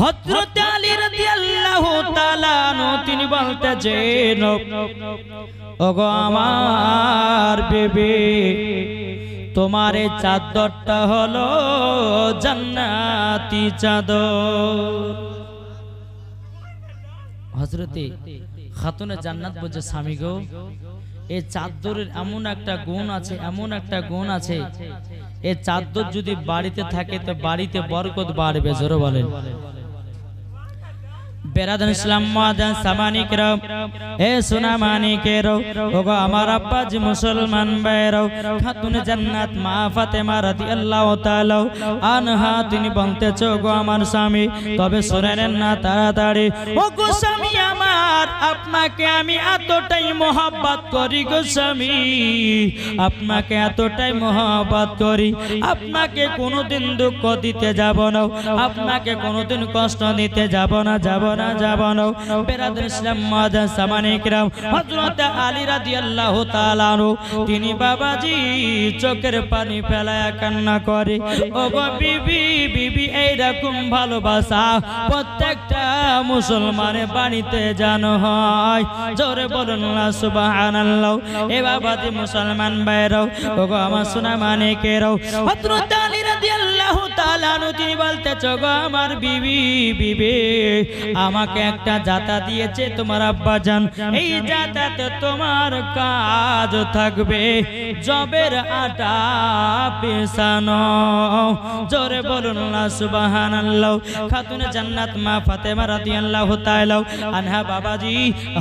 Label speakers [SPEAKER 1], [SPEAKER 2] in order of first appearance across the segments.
[SPEAKER 1] হযরত আলী রাদিয়াল্লাহু তাআলা আনহু তিনি বলতেছেন, ওগো আমার বিবি, তোমার এই চাদরটা হলো জান্নাতি চাদর। হযরতে খাতুনে জান্নাত বলছে, স্বামী গো, এই চাদরের এমন একটা গুণ আছে, এমন একটা গুণ আছে, এই চাদর যদি বাড়িতে থাকে তো বাড়িতে বরকত বাড়বে। জোরে বলেন। বেরাদান ইসলাম মাদান সামানিকরাও, এ সোনা মানিকেরাও, ওগো আমার আব্বাজি মুসলমান ভাইরাও, খাতুনে জান্নাত মা ফাতেমা রাদিয়াল্লাহু তাআলা আনহা তিনি বলতেছে, ওগো আমার স্বামী, তবে শুনেন না তাড়াতাড়ি। ওগো স্বামী আমার, আপনাকে আমি এতটাই মহব্বত করি গো স্বামী, আপনাকে এতটাই মহব্বত করি, আপনাকে কোনোদিন দুঃখ দিতে যাব না, আপনাকে কোনোদিন কষ্ট দিতে যাব না, যাব না, যাব না। বেরাদার ইসলাম মাদান সামানিকরাম, হযরত আলী রাদিয়াল্লাহু তাআলা আনহু তিনি বাবাজি চোখের পানি ফেলায়া কান্না করে। ওগো বিবি, বিবি এইরকম ভালোবাসা প্রত্যেকটা মুসলমানের বাড়িতে জানো হয়। জোরে বলুন না সুবহানাল্লাহ। এ বাবাজি মুসলমান ভাইরাও, ওগো আমার সোনা মানিকেরাও, হযরত আলী রাদিয়াল্লাহু তাআলা আনহু তিনি বলতেছে, ওগো আমার বিবি, বিবি আমাকে একটা জাতা দিয়েছে তোমার আব্বাজান, এই জাতাতে তোমার কাজ থাকবে জবের আটা পেছানো। জোরে বলুন না সুবহানাল্লাহ। খাতুনে জান্নাত মা ফাতেমা রাদিয়াল্লাহু তাআলা আনহা বাবাজি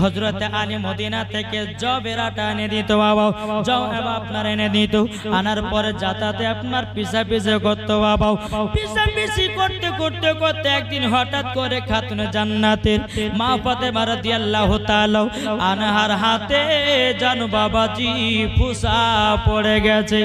[SPEAKER 1] হযরত আলী মদিনা থেকে জবের আটা এনে দিত। বাবা যাও আপনার এনে দিত, আনার পরে জাতাতে আপনার পিছা পিছে করতো। বাবা পিছা পিছি করতে করতে করতে একদিন হঠাৎ করে খাতুনে জান্নাতের মা ফাতেমা রাদিয়াল্লাহু তাআলা আনহার হাতে জানো বাবাজি ফুসা পড়ে গেছে।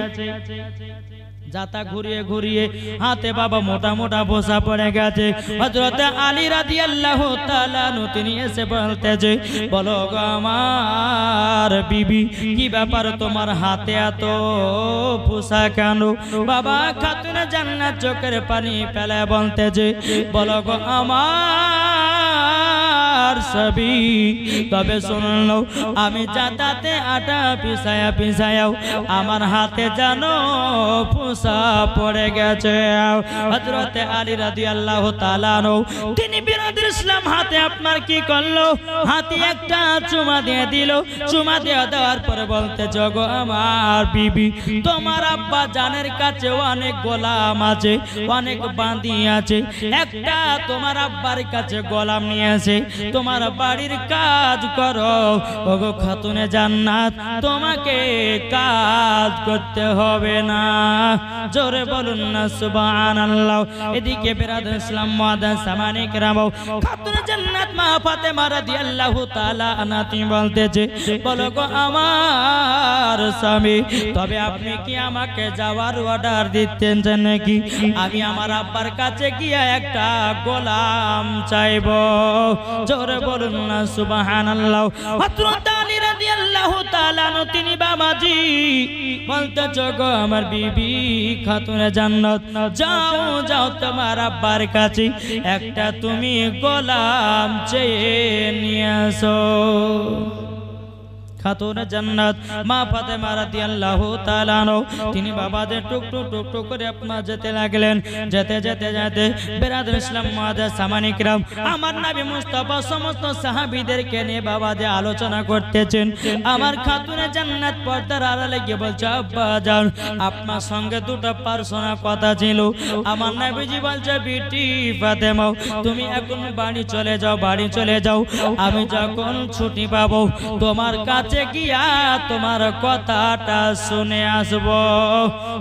[SPEAKER 1] জাতা ঘুরিয়ে ঘুরিয়ে হাতে বাবা মোটা মোটা বোঝা পড়ে গেছে। হযরত আলী রাদিয়াল্লাহু তাআলা আনহু তিনি এসে বলতেছে, বলো গো আমার বিবি, কি ব্যাপার তোমার হাতে এত বোঝা কেন? বাবা খাতুনে জান্নাত চোখের পানি ফেলে বলতেছে, বলো গো আমার সবই, তবে শুনলো আমি জাতাতে আটা পিছায়া পিছায়াও আমার হাতে জানো ফুসা পড়ে গেছে। হযরত আলী রাদিয়াল্লাহু তাআলা আনহু তিনি বিরাদার ইসলাম হাতে আপনার কি করলো? হাতে একটা চুমা দিয়ে দিল। চুমা দিয়ে দেওয়ার পরে বলতে, জগো আমার বিবি, তোমার আব্বা জানের কাছে অনেক গোলাম আছে, অনেক বাঁধি আছে, একটা তোমার আব্বার কাছে গোলাম নিয়ে আসে, তোমার বাড়ির কাজ করো। ওগো খাতুনে জান্নাত, তোমাকে কাজ করতে হবে না। জোরে বলুন না সুবহানাল্লাহ। এদিকে বেরাদার ইসলাম মাদান সামানিকরাম, খাতুনে জান্নাত মা ফাতেমা রাদিয়াল্লাহু তাআলা আনহা তিনি বলতেছে, বলো গো আমার স্বামী, তবে আপনি কি আমাকে যাওয়ার অর্ডার দিতেন নাকি? আমি আমার আব্বার কাছে গিয়ে একটা গোলাম চাইব। জোরে বলুন না সুবহানাল্লাহ। হযরত আলী রাদিয়াল্লাহু তাআলা আনহু তিনি বাবাজি বলতেছে, গো আমার বিবি খাতুনে জান্নাত, যাও যাও তোমার আব্বার কাছে একটা তুমি গোলাম চেয়ে নিয়ে আসো। খাতুনে জান্নাত মা ফাতেমা রাদিয়াল্লাহু তাআলা আনহা তিনি বাবাজে টুক টুক টুক টুক করে আপনার যেতে লাগলেন। যেতে যেতে যেতে বেরাদার ইসলাম মাদার সামানিকরাম, আমার নবী মুস্তাফা সমস্ত সাহাবীদেরকে নিয়ে বাবাজে আলোচনা করতেছেন। আমার খাতুনে জান্নাত পর্দার আড়ালে গিয়ে বলছে, আব্বা জান, আপনার সঙ্গে দুটো পার্সোনাল কথা ছিল। আমার নবীজি বলছে, বিটি ফাতেমা, তুমি এখন বাড়ি চলে যাও, বাড়ি চলে যাও, আমি যখন ছুটি পাবো তোমার কাছে গিয়া তোমার কথাটা শুনে আসব।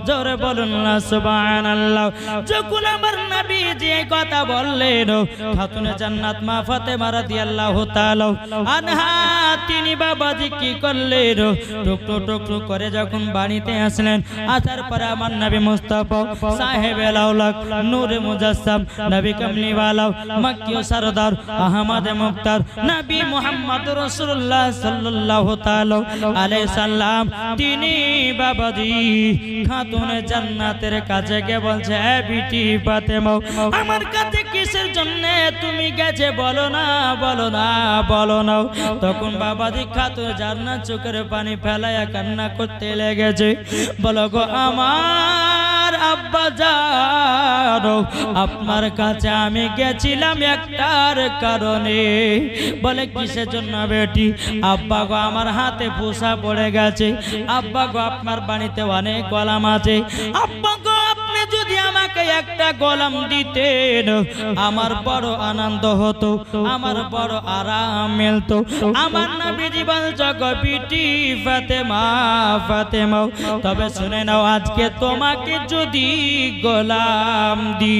[SPEAKER 1] জোরে বলুন না সুবহানাল্লাহ। যখন আমার নবী যে কথা বললেন, খাতুনে জান্নাত মা ফাতেমা রাদিয়াল্লাহু তাআলা আনহা তিনি বাবাজি কি করলেন, টুক টুক টুক টুক করে যখন বাড়িতে আসলেন, আসার পরে আমার নবী মুস্তাফা সাহেবে লাউলাক নূরে মুজাসসাম নবী কামলিওয়ালা মক্কি সরদার আহমদ মুখতার নবী মুহাম্মদ রাসূলুল্লাহ সাল্লাল্লাহু তাআলা আলাইহিস সালাম তিনি বাবাজি খাতুনে জান্নাতের কাছে গিয়ে বলছে, এ বিটি ফাতেমা, আমার কাছে কিসের জন্য তুমি গেছে বলো না, বলো না, বলো না। তখন বাবাজি খাতুনে জান্নাত চোখের পানি ফেলায়া কান্না করতে লেগেছে। বলো গো আমার আব্বা জানো, আপনার কাছে আমি গেছিলাম একটার কারণে। বলে কিসের জন্য বেটি? আব্বা গো আমার হাতে পোষা পড়ে গেছে। আব্বা গো আপনার বাড়িতে অনেক গোলাম আছে। আব্বা গো আপনি যদি আমাকে একটা গোলাম দিতেন আমার বড় আনন্দ হতো, আমার বড় আরাম মিলতো। আমার নবীজি বলছে গো বিটি ফাতেমা, ফাতেমা তবে শুনে নাও, আজকে তোমাকে যদি গোলাম দি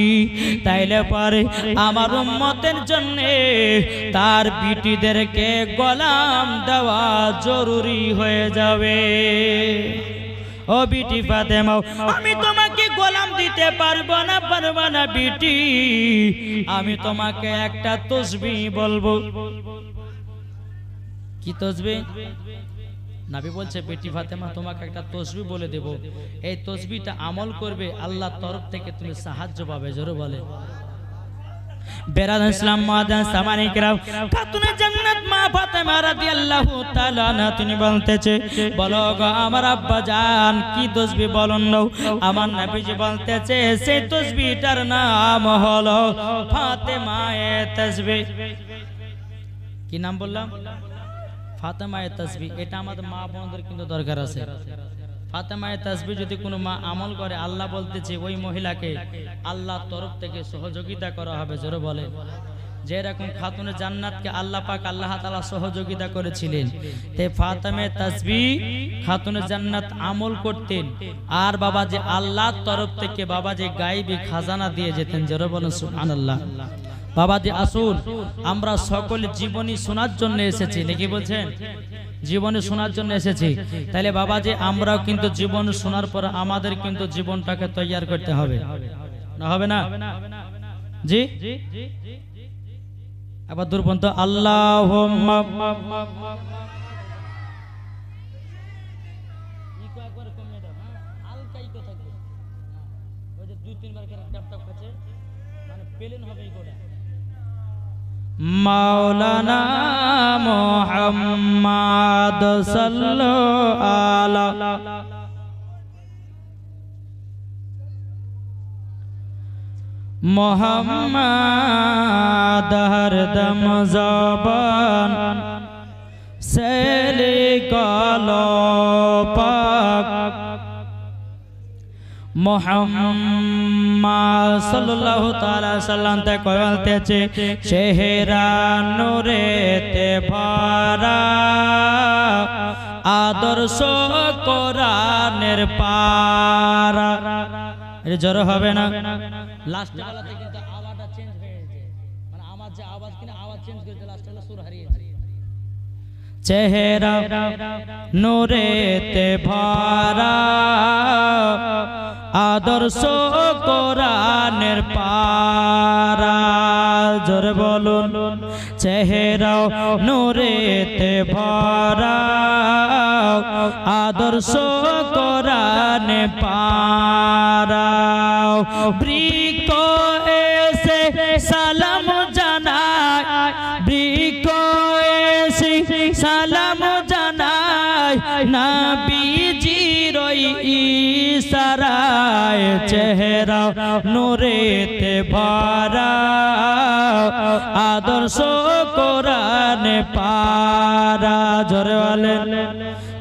[SPEAKER 1] তাইলে পরে আমার উম্মতের জন্য তার বিটিদেরকে গোলাম দেওয়া জরুরি হয়ে যাবে। ও বিটি ফাতেমা, আমি তোমাকে গোলাম দিতে পারবো না, পারবো না বিটি। আমি তোমাকে একটা তসবিহ বলবো। কি তসবিহ? নবী বলছে বেটি ফাতেমা তোমাকে একটা তসবিহ বলে দেব, এই তসবিহটা আমল করবে, আল্লাহর তরফ থেকে তুমি সাহায্য পাবে। জোরে বলে বেরাদ ইসলাম মাদান সামানিকরাম খাতুনে জান্নাত মা ফাতেমা রাদিয়াল্লাহু তাআলা আনহা তিনি বলতেছে, বলো গো আমার আব্বা জান কি তসবিহ বলুন নাও। আমার নবীজি বলতেছে সেই তসবিহটার নাম হলো ফাতেমায়ে তাসবিহ। কি নাম বললাম? ফাতেমায়ে তাসবিহ। এটা আমাদের মা বোনদের কিন্তু দরকার আছে। ফাতেমায়ে তাসবিহ যদি কোনো মা আমল করে, আল্লাহ বলতেছে ওই মহিলাকে আল্লাহর তরফ থেকে সহযোগিতা করা হবে। জোরে বলে যেরকম খাতুনে জান্নাতকে আল্লাহ পাক আল্লাহ তাআলা সহযোগিতা করেছিলেন, তে ফাতেমায়ে তাসবিহ খাতুনে জান্নাত আমল করতেন, আর বাবা যে আল্লাহর তরফ থেকে বাবা যে গায়েবী খাজানা দিয়ে যেতেন। জোরে বলেন সুবহানাল্লাহ। বাবাজি আসুন, আমরা সকলে জীবনী শোনার জন্য এসেছি, নাকি বলছেন? জীবনী শোনার জন্য এসেছি। তাইলে বাবাজি আমরাও কিন্তু জীবন শোনার পর আমাদের কিন্তু জীবনটাকে তৈয়ার করতে হবে, না হবে না? জি আবার দূর পর্যন্ত আল্লাহুম্মা মাওলানা মুহাম্মদ সাল্লাল্লাহু আলা মুহাম্মদ হরদম জবান সে লিখলো পাক মুহাম্মদ সাল্লাল্লাহু তাআলা সাল্লাম তে বলতেছে, চেহারা নূরেতে ভরা আদর্শ কোরআনের পারা। এর জোর হবে না? লাস্ট বেলাতে কিন্তু আওয়াজটা চেঞ্জ হয়ে গেছে, মানে আমার যে আওয়াজ কিনা আওয়াজ চেঞ্জ করে লাস্ট বেলা সুর হারিয়েছে। চেহারা নূরেতে ভরা আদর্শ কোরআনের পারা। জোরে বলুন চেহারা নূরেতে ভরা আদর্শ কোরআনে পারা। বৃক্ষ এসে সালাম জানায়, বৃক্ষ এসে সালাম জানায়, নবীজির ইশারায় চেহারা নূরেতে ভরা আদর্শ কোরআনে পারা। জোরে বলেন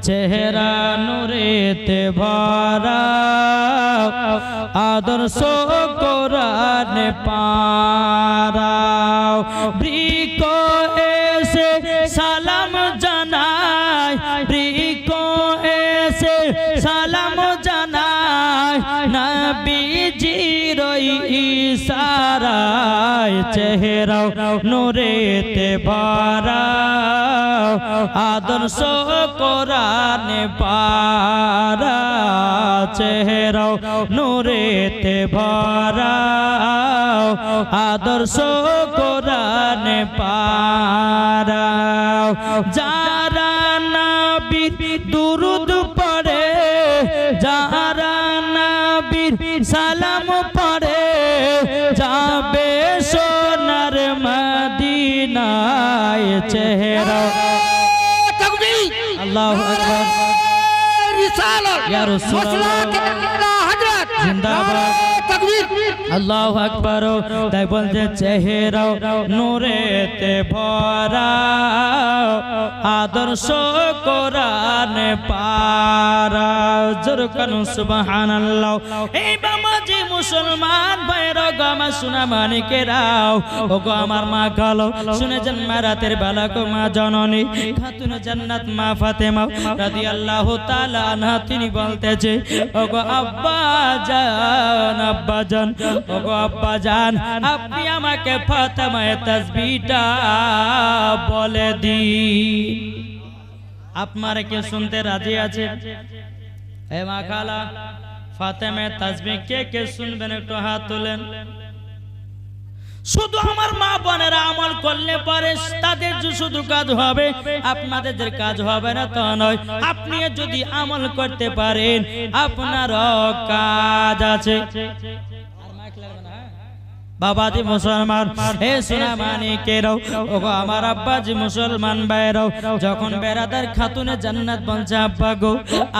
[SPEAKER 1] চেহারা নূরেতে ভরা আদর্শ কোরআনে পারা। বৃক্ষ এসে সালাম জানায়, বৃক্ষ এসে সালাম জানায়, নবীজির ইশারায় চেহারা নূরেতে ভরা আদর্শ কোরআনে পারা। চেহারা নূরেতে ভরা আদর্শ কোরআনে পারা। যারা নবীর দুরুদ পড়ে, যারা নবীর সালাম পড়ে, যাবে সোনার মদিনায় চেহারা। আল্লাহু আকবার, ইয়া রাসূলুল্লাহ জিন্দাবাদ, আল্লাহু আকবার। তাই বলতে চেহারা নূরেতে ভরা, আদর্শ কোরআনে পারা, জোরে কানু সুবহানাল্লাহ। এই বাবাজি মুসলমান ভাইরা গো, আমার সোনা মানিকেরাও, ও গো আমার মা কালো, শুনে জন্ম রাতের বেলা গো মা জননী খাতুন জান্নাত মা ফাতেমা রাদিয়াল্লাহু তাআলা আনহা তিনি বলতেছে, ও গো আব্বা জান, আব্বা জান, ও গো আব্বা জান, আপনি আমাকে ফাতেমায়ে তাসবিহটা বলে দিন। আপনারা কি শুনতে রাজি আছে? এ মা খালা, ফাতেমায়ে তাসবিহ কে কে শুনবেন একটু হাত তোলেন। শুধু আমার মা বোনেরা আমল করলে পরে তাদের যে শুধু কাজ হবে, আপনাদের যে কাজ হবে না তা নয়। আপনি যদি আমল করতে পারেন আপনারও কাজ আছে। বাবাজি মুসলমান, হে সোনা মানিকেরাও, ও গো আমার আব্বাজি মুসলমান ভাইরাও, যখন বেরাদার খাতুনে জান্নাত বলছে, আব্বা গো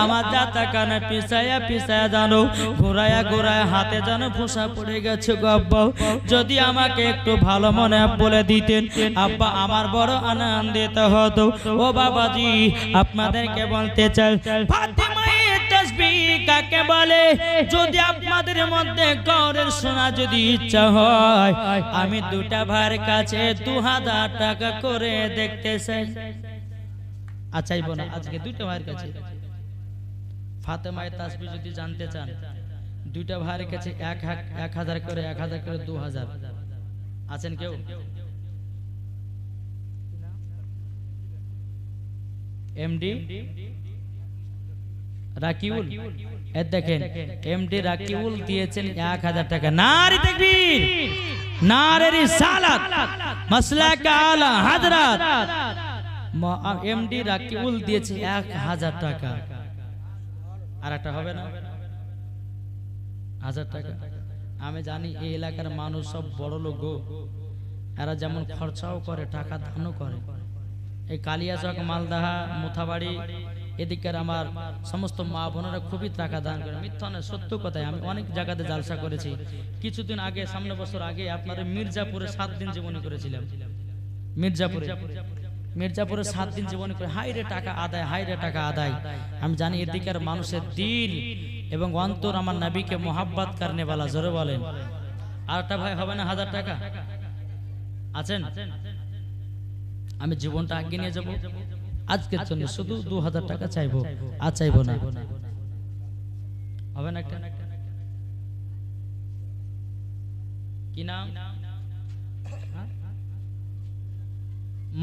[SPEAKER 1] আমার দাতা কানে পিছায়া পিছায়া জানো, ঘুরায়া ঘুরায়া হাতে জানো ফোসা পড়ে গেছে গো আব্বা, যদি আমাকে একটু ভালো মনে বলে দিতেন আব্বা আমার বড় আনন্দিত হতো। ও বাবাজি আপনাদেরকে বলতে চাই, ফাতেমায়ে তাসবিহ কাকে বলে? যদি আপনাদের মধ্যে কাউরের শোনা যদি ইচ্ছা হয়, আমি দুটা ভাইয়ের কাছে 2000 টাকা করে দেখতে চাই। আচ্ছাই বোনা, আজকে দুটা ভাইয়ের কাছে ফাতেমায়ে তাসবিহ যদি জানতে চান, দুইটা ভাইয়ের কাছে 1000 করে 1000 করে 2000 আছেন কেউ? এমডি রাকিউল, এ দেখেন এমডি রাকিউল দিয়েছেন 1000 টাকা। নারে তাকবীর, নারে রিসালাত, মাসলাক আলা হযরত। এমডি রাকিউল দিয়েছে 1000 টাকা। আর একটা হবে না 1000 টাকা? আমি জানি এই এলাকার মানুষ সব বড় লোক গো, এরা যেমন খরচাও করে টাকা দানও করে। এই কালিয়াচক, মালদাহা, মুথাবাড়ি এদিকের আমার সমস্ত মা বোনেরা খুবই টাকা দান করে। মিথ্যা নয়, সত্য কথাই। আমি অনেক জায়গাতে জালসা করেছি। কিছুদিন আগে, সামনে বছর আগে আপনার মির্জাপুরে 7 দিন জীবনী করেছিলাম। মির্জাপুরে 7 দিন জীবনী করে হাইরে টাকা আদায়, হাইরে টাকা আদায়। আমি জানি এদিকের মানুষের দিল এবং অন্তর আমার নবীকে মোহাব্বত করনে वाला, জোরে বলেন। আরেকটা ভাই হবে না 1000 টাকা? আছেন? আমি জীবনটা আগে নিয়ে যাব আজকের জন্য, শুধু 2000 টাকা চাইবো, আর চাইবো না। হবে না একটা? কি নাম?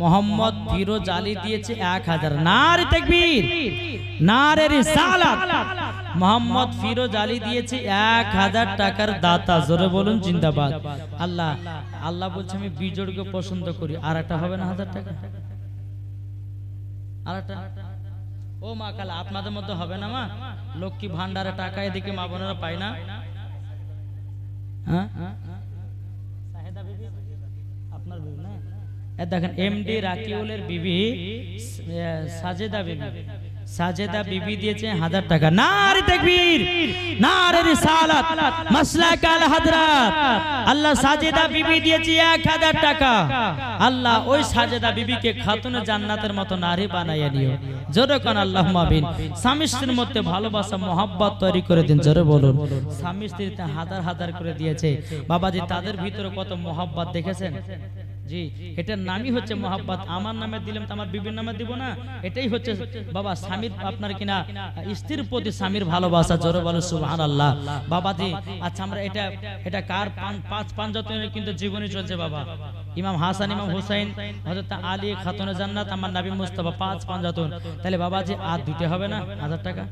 [SPEAKER 1] মোহাম্মদ ফিরোজ আলী দিয়েছে 1000। নারে তাকবীর, নারে রিসালাত। মোহাম্মদ ফিরোজ আলী দিয়েছে 1000 টাকার দাতা, জোরে বলুন জিন্দাবাদ। আল্লাহ আল্লাহ বলছে আমি বিজোড়কে পছন্দ করি। আর একটা হবে না 1000 টাকা? আর একটা? ও মা কালা, আপনাদের মধ্যে হবে না মা? লক্ষ্মী ভান্ডারে টাকা এদিকে মা বোনেরা পায় না? হ্যাঁ, সাহেদা বিবি আপনার বিবি না? দেখেন এমডি রাকিউলের বিবি সাজেদা বিবি, সাজেদা বিবি দিয়েছে 1000 টাকা। নারে তাকবীর, নারে রিসালাত, মাসলাক আল হযরত। আল্লাহ সাজেদা বিবি দিয়েছে 1000 টাকা। আল্লাহ ওই সাজেদা বিবিকে খাতুনে জান্নাতের মতো নারী বানাইয়া নিও। জোরে কোন আল্লাহুম্মা আমিন। স্বামী স্ত্রীর মধ্যে ভালোবাসা মহব্বত তৈরি করে দিন, জোরে বলুন। স্বামী স্ত্রীতে 1000 করে দিয়েছে বাবাজি, তাদের ভিতরে কত মহব্বত দেখেছেন? জি, এটার নামই হচ্ছে মোহাব্বত। আমার নামে দিলাম তো আমার বিবির নামে দিব না? এটাই হচ্ছে বাবা স্বামীর, আপনার কিনা স্ত্রীর প্রতি স্বামীর ভালোবাসা, জোরে বলে সুবহানাল্লাহ। বাবাজি আচ্ছা, আমরা এটা কার 5 পাঞ্জাতনের কিন্তু জীবনী চলছে বাবা। ইমাম হাসান, ইমাম হুসাইন, হযরত আলী, খাতুনে জান্নাত, আমার নবী মুস্তাফা, 5 পাঞ্জাতন। তাহলে বাবাজি আর দুটো হবে না 1000 টাকা?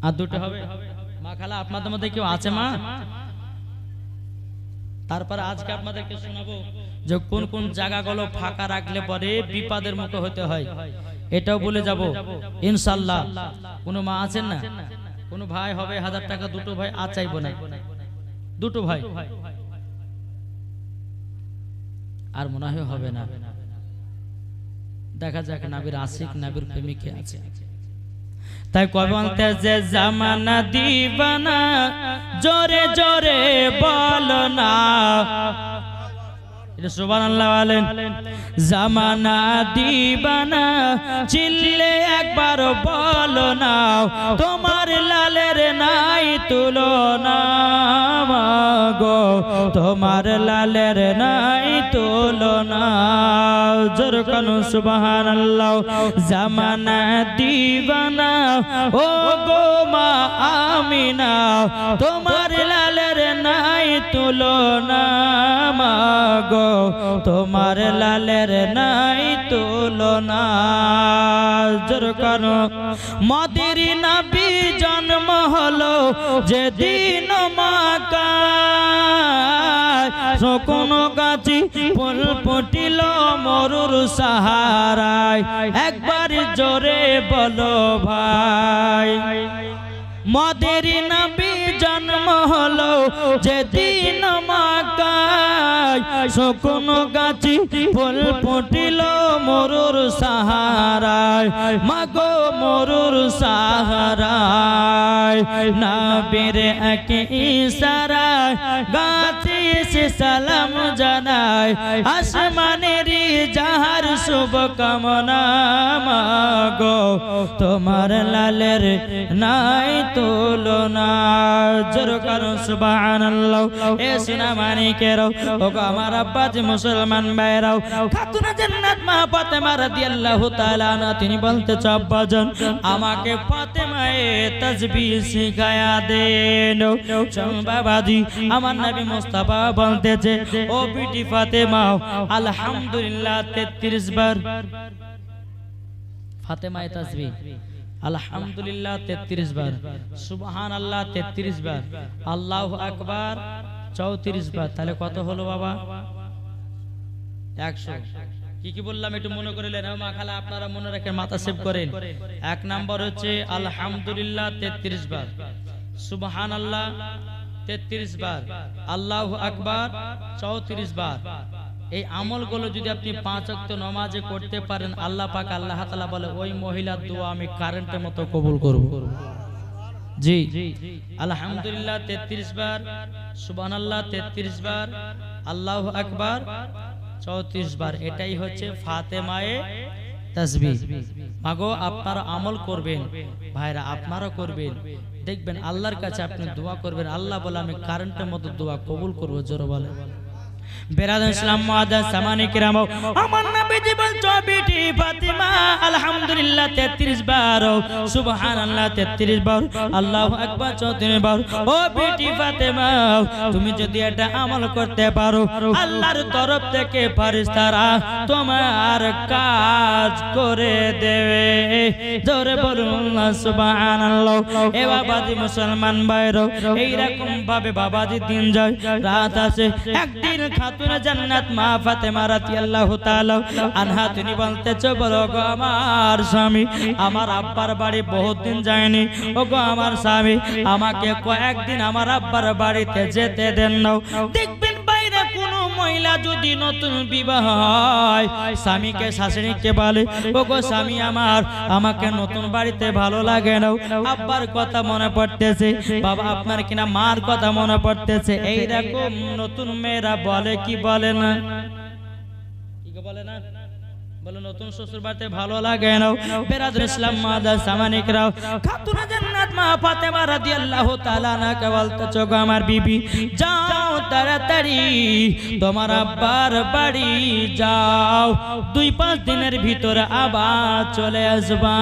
[SPEAKER 1] আর দুটো হবে? মা খালা আপনাদের মধ্যে কেউ আছে মা? তারপর আজকে আপনাদেরকে শোনাবো যে কোন কোন জায়গাগুলো ফাঁকা রাখলে পরে বিপদের মুখে হতে হয়, এটাও বলে যাব ইনশাআল্লাহ। কোনো মা আছেন না, কোনো ভাই হবে 1000 টাকা, দুটো ভাই চাইবো না, দুটো ভাই আর মনে হয় হবে না। দেখা যাক নাবির আশিক নাবির প্রেমিকে আছে। তাই কবে বলতে যে জামানা দিবানা জোরে জোরে বলো না, সুবহানাল্লাহ বলেন। জামানা দিবানা চিল্লে একবার বলো না, তোমার লালের নাই তুলনা গো, তোমার লালের নাই তুলনা। জোর কানু সুবহানাল্লাহ। জামানা দিবানা ও গো মা আমিনা, তোমার লালের নাই তুলনা গো, তোমার লালের নাই তুলনা। জোর কানু। মদির নবী জন্ম হলো যেদিন মাকা, কোন গাছি ফুল ফুটিল মরুর সাহারায়, একবার জোরে বলো ভাই। মদের নবী জন্ম হলো যেদিন মাকায়, কোন গাছি ফুল ফুটিল মরুর সাহারায়, মাগো মরুর সাহারায়। নবীর এক ইশারায় গাছি সে সালাম জানায়, আসমানেরই যাহার শুভ কামনা মাগো, তোমার লালের নাই তুলনা। জোর কারণ সুবহানাল্লাহ। এ সোনা মানিকেরাও, ওগো আমার আব্বাজি মুসলমান ভাইরাও, খাতুনে জান্নাত মা ফাতেমা রাদিয়াল্লাহু তাআলা আনহা তিনি বলতেছে, আব্বাজান আমাকে ফাতেমায়ে তাসবিহ শিখায়া দেন। বাবাজি আমার নবী মুস্তাফা বলতেছে, ও বিটি ফাতেমা আলহামদুলিল্লাহ 33 বার, ফাতেমায়ে তাসবিহ আলহামদুলিল্লাহ 33 বার, সুবহানাল্লাহ 33 বার, আল্লাহু আকবার 34 বার। তাহলে কত হলো বাবা? 100। কি কি বললাম একটু মনে করে নেন মা খালা, আপনারা মনে রাখেন, মাথা সেভ করেন। 1 নাম্বার হচ্ছে আলহামদুলিল্লাহ 33 বার, সুবহানাল্লাহ 33 বার, আল্লাহু আকবার 34 বার। এই আমলগুলো যদি আপনি 5 ওয়াক্ত নামাজে করতে পারেন, আল্লাহ পাক আল্লাহ তাআলা বলে ওই মহিলার দোয়া আমি কারেন্টের মতো কবুল করব। জি আলহামদুলিল্লাহ 33 বার, সুবহানাল্লাহ 33 বার, আল্লাহু আকবার 34 বার। এটাই হচ্ছে ফাতেমায়ে তাসবিহ। মাগো আপনারা আমল করবেন, ভাইরা আপনারা করবেন, দেখবেন আল্লাহর কাছে আপনি দোয়া করবেন, আল্লাহ বলে আমি কারেন্টের মতো দোয়া কবুল করব। জোরে বলে। বেরাদান ইসলাম মুআদ্দাস সামানি কিরাম, আমার নবীজি বলছো বিটি ফাতিমা আলহামদুলিল্লাহ 33 বার, সুবহানাল্লাহ 33 বার, আল্লাহু আকবার 34 বার। ও বিটি ফাতিমা তুমি যদি এটা আমল করতে পারো, আল্লাহর তরফ থেকে ফেরেশতারা তোমার কাজ করে দেবে। জোরে বলুন সুবহানাল্লাহ। এ বাবাজি মুসলমান ভাইরা, এই রকম ভাবে বাবাজি দিন যায় রাত আসে। একদিন খাতুনে জান্নাত মা ফাতেমা রাদিয়াল্লাহু তাআলা আনহা তিনি বলতেছে, বলো গো আমার স্বামী, আমার আব্বার বাড়ি বহুত দিন যায়নি, ওগো আমার স্বামী আমাকে কয়েকদিন আমার আব্বার বাড়িতে যেতে দেন না। দেখবেন বাইরে কোন মহিলা যদি নতুন বিবাহ হয়, স্বামীকে শাশুড়িকে বলে, ওগো স্বামী আমার আমাকে নতুন বাড়িতে ভালো লাগে না, আব্বার কথা মনে পড়তেছে, বাবা আপনার কিনা মার কথা মনে পড়তেছে। এইরকম নতুন মেয়েরা বলে কি বলে না? কি বলে না? বলে নতুন শ্বশুর বাড়িতে ভালো লাগে না। বেরাদুল ইসলাম মুআদ্দাস সামানি কিরাম, খাতুনে জান্নাত মা ফাতেমা রাদিয়াল্লাহু তাআলা আনহাকে বলতেছে, গো আমার বিবি যাও তাড়াতাড়ি তোমার আব্বার বাড়ি যাও, 2-5 দিনের ভিতরে আবার চলে আসবা।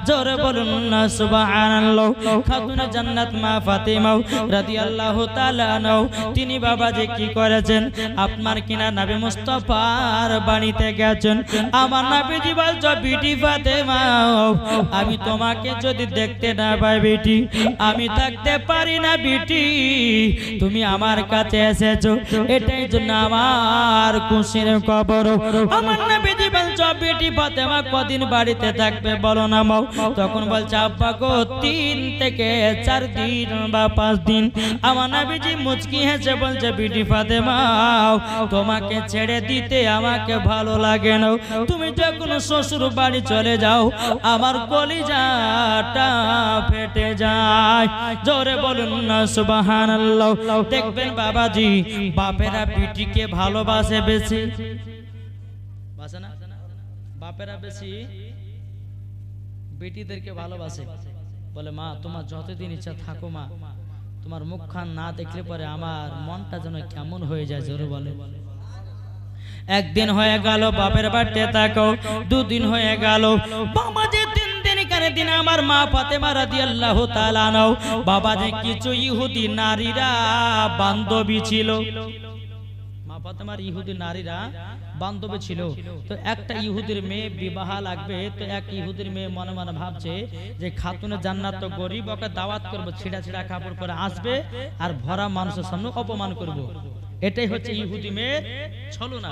[SPEAKER 1] জোরে বলুন না সুবহানাল্লাহ। খাতুনে জান্নাত মা ফাতেমা রাদিয়াল্লাহু তাআলা আনহা তিনি বাবাজি কি করেছেন, আপনার কিনা নবী মুস্তাফার বাড়িতে গেছেন। আমার নবীজি বলছো, বিটি ফাতেমা আমি তোমাকে যদি দেখতে না পাই বেটি, আমি থাকতে পারি না বেটি, তুমি আমার কাছে কাছে এসেছো, এটাই জন্য আমার খুশির খবর। আমার নবীজি বলছো বেটি ফাতেমা কদিন বাড়িতে থাকবে বলো না মাও। তখন বলছে আব্বা গো 3 থেকে 4 দিন বা 5 দিন। আমার নবীজি মুচকি হেসে বলছে বেটি ফাতেমা তোমাকে ছেড়ে দিতে আমাকে ভালো লাগে না, তুমি যখন শ্বশুর বাড়ি চলে যাও আমার কলিজাটা ফেটে যায়। জোরে বলুন না সুবহানাল্লাহ। দেখবেন বাবাজি বাপেরা বিটিকে ভালোবাসে বেশি, বাসে না? বাপেরা বেশি বেটিদেরকে ভালোবাসে। বলে মা তোমার যতদিন ইচ্ছা থাকো মা, তোমার মুখখান না দেখলে পরে আমার মনটা যেন কেমন হয়ে যায়। জোরে বলে। একদিন হয়ে গেল বাপের বাড়িতে থাকো, 2 দিন হয়ে গেল, বাবা যে 3 দিন কানে দিন আমার মা ফাতেমা রাদিয়াল্লাহু তাআলা আনহা বাবা যে কিছু ইহুদি নারীরা বান্ধবী ছিল। মা ফাতেমার ইহুদি নারীরা বান্ধবী ছিল। তো একটা ইহুদির মেয়ে বিবাহ লাগবে, তো এক ইহুদির মেয়ে মনে মনে ভাবছে যে খাতুনে জান্নাত তো গরিব, ওকে দাওয়াত করব, ছিঁড়া ছিঁড়া কাপড় পরে আসবে আর ভরা মানুষের সামনে অপমান করব। এটাই হচ্ছে ইহুদি মেয়ের ছলনা।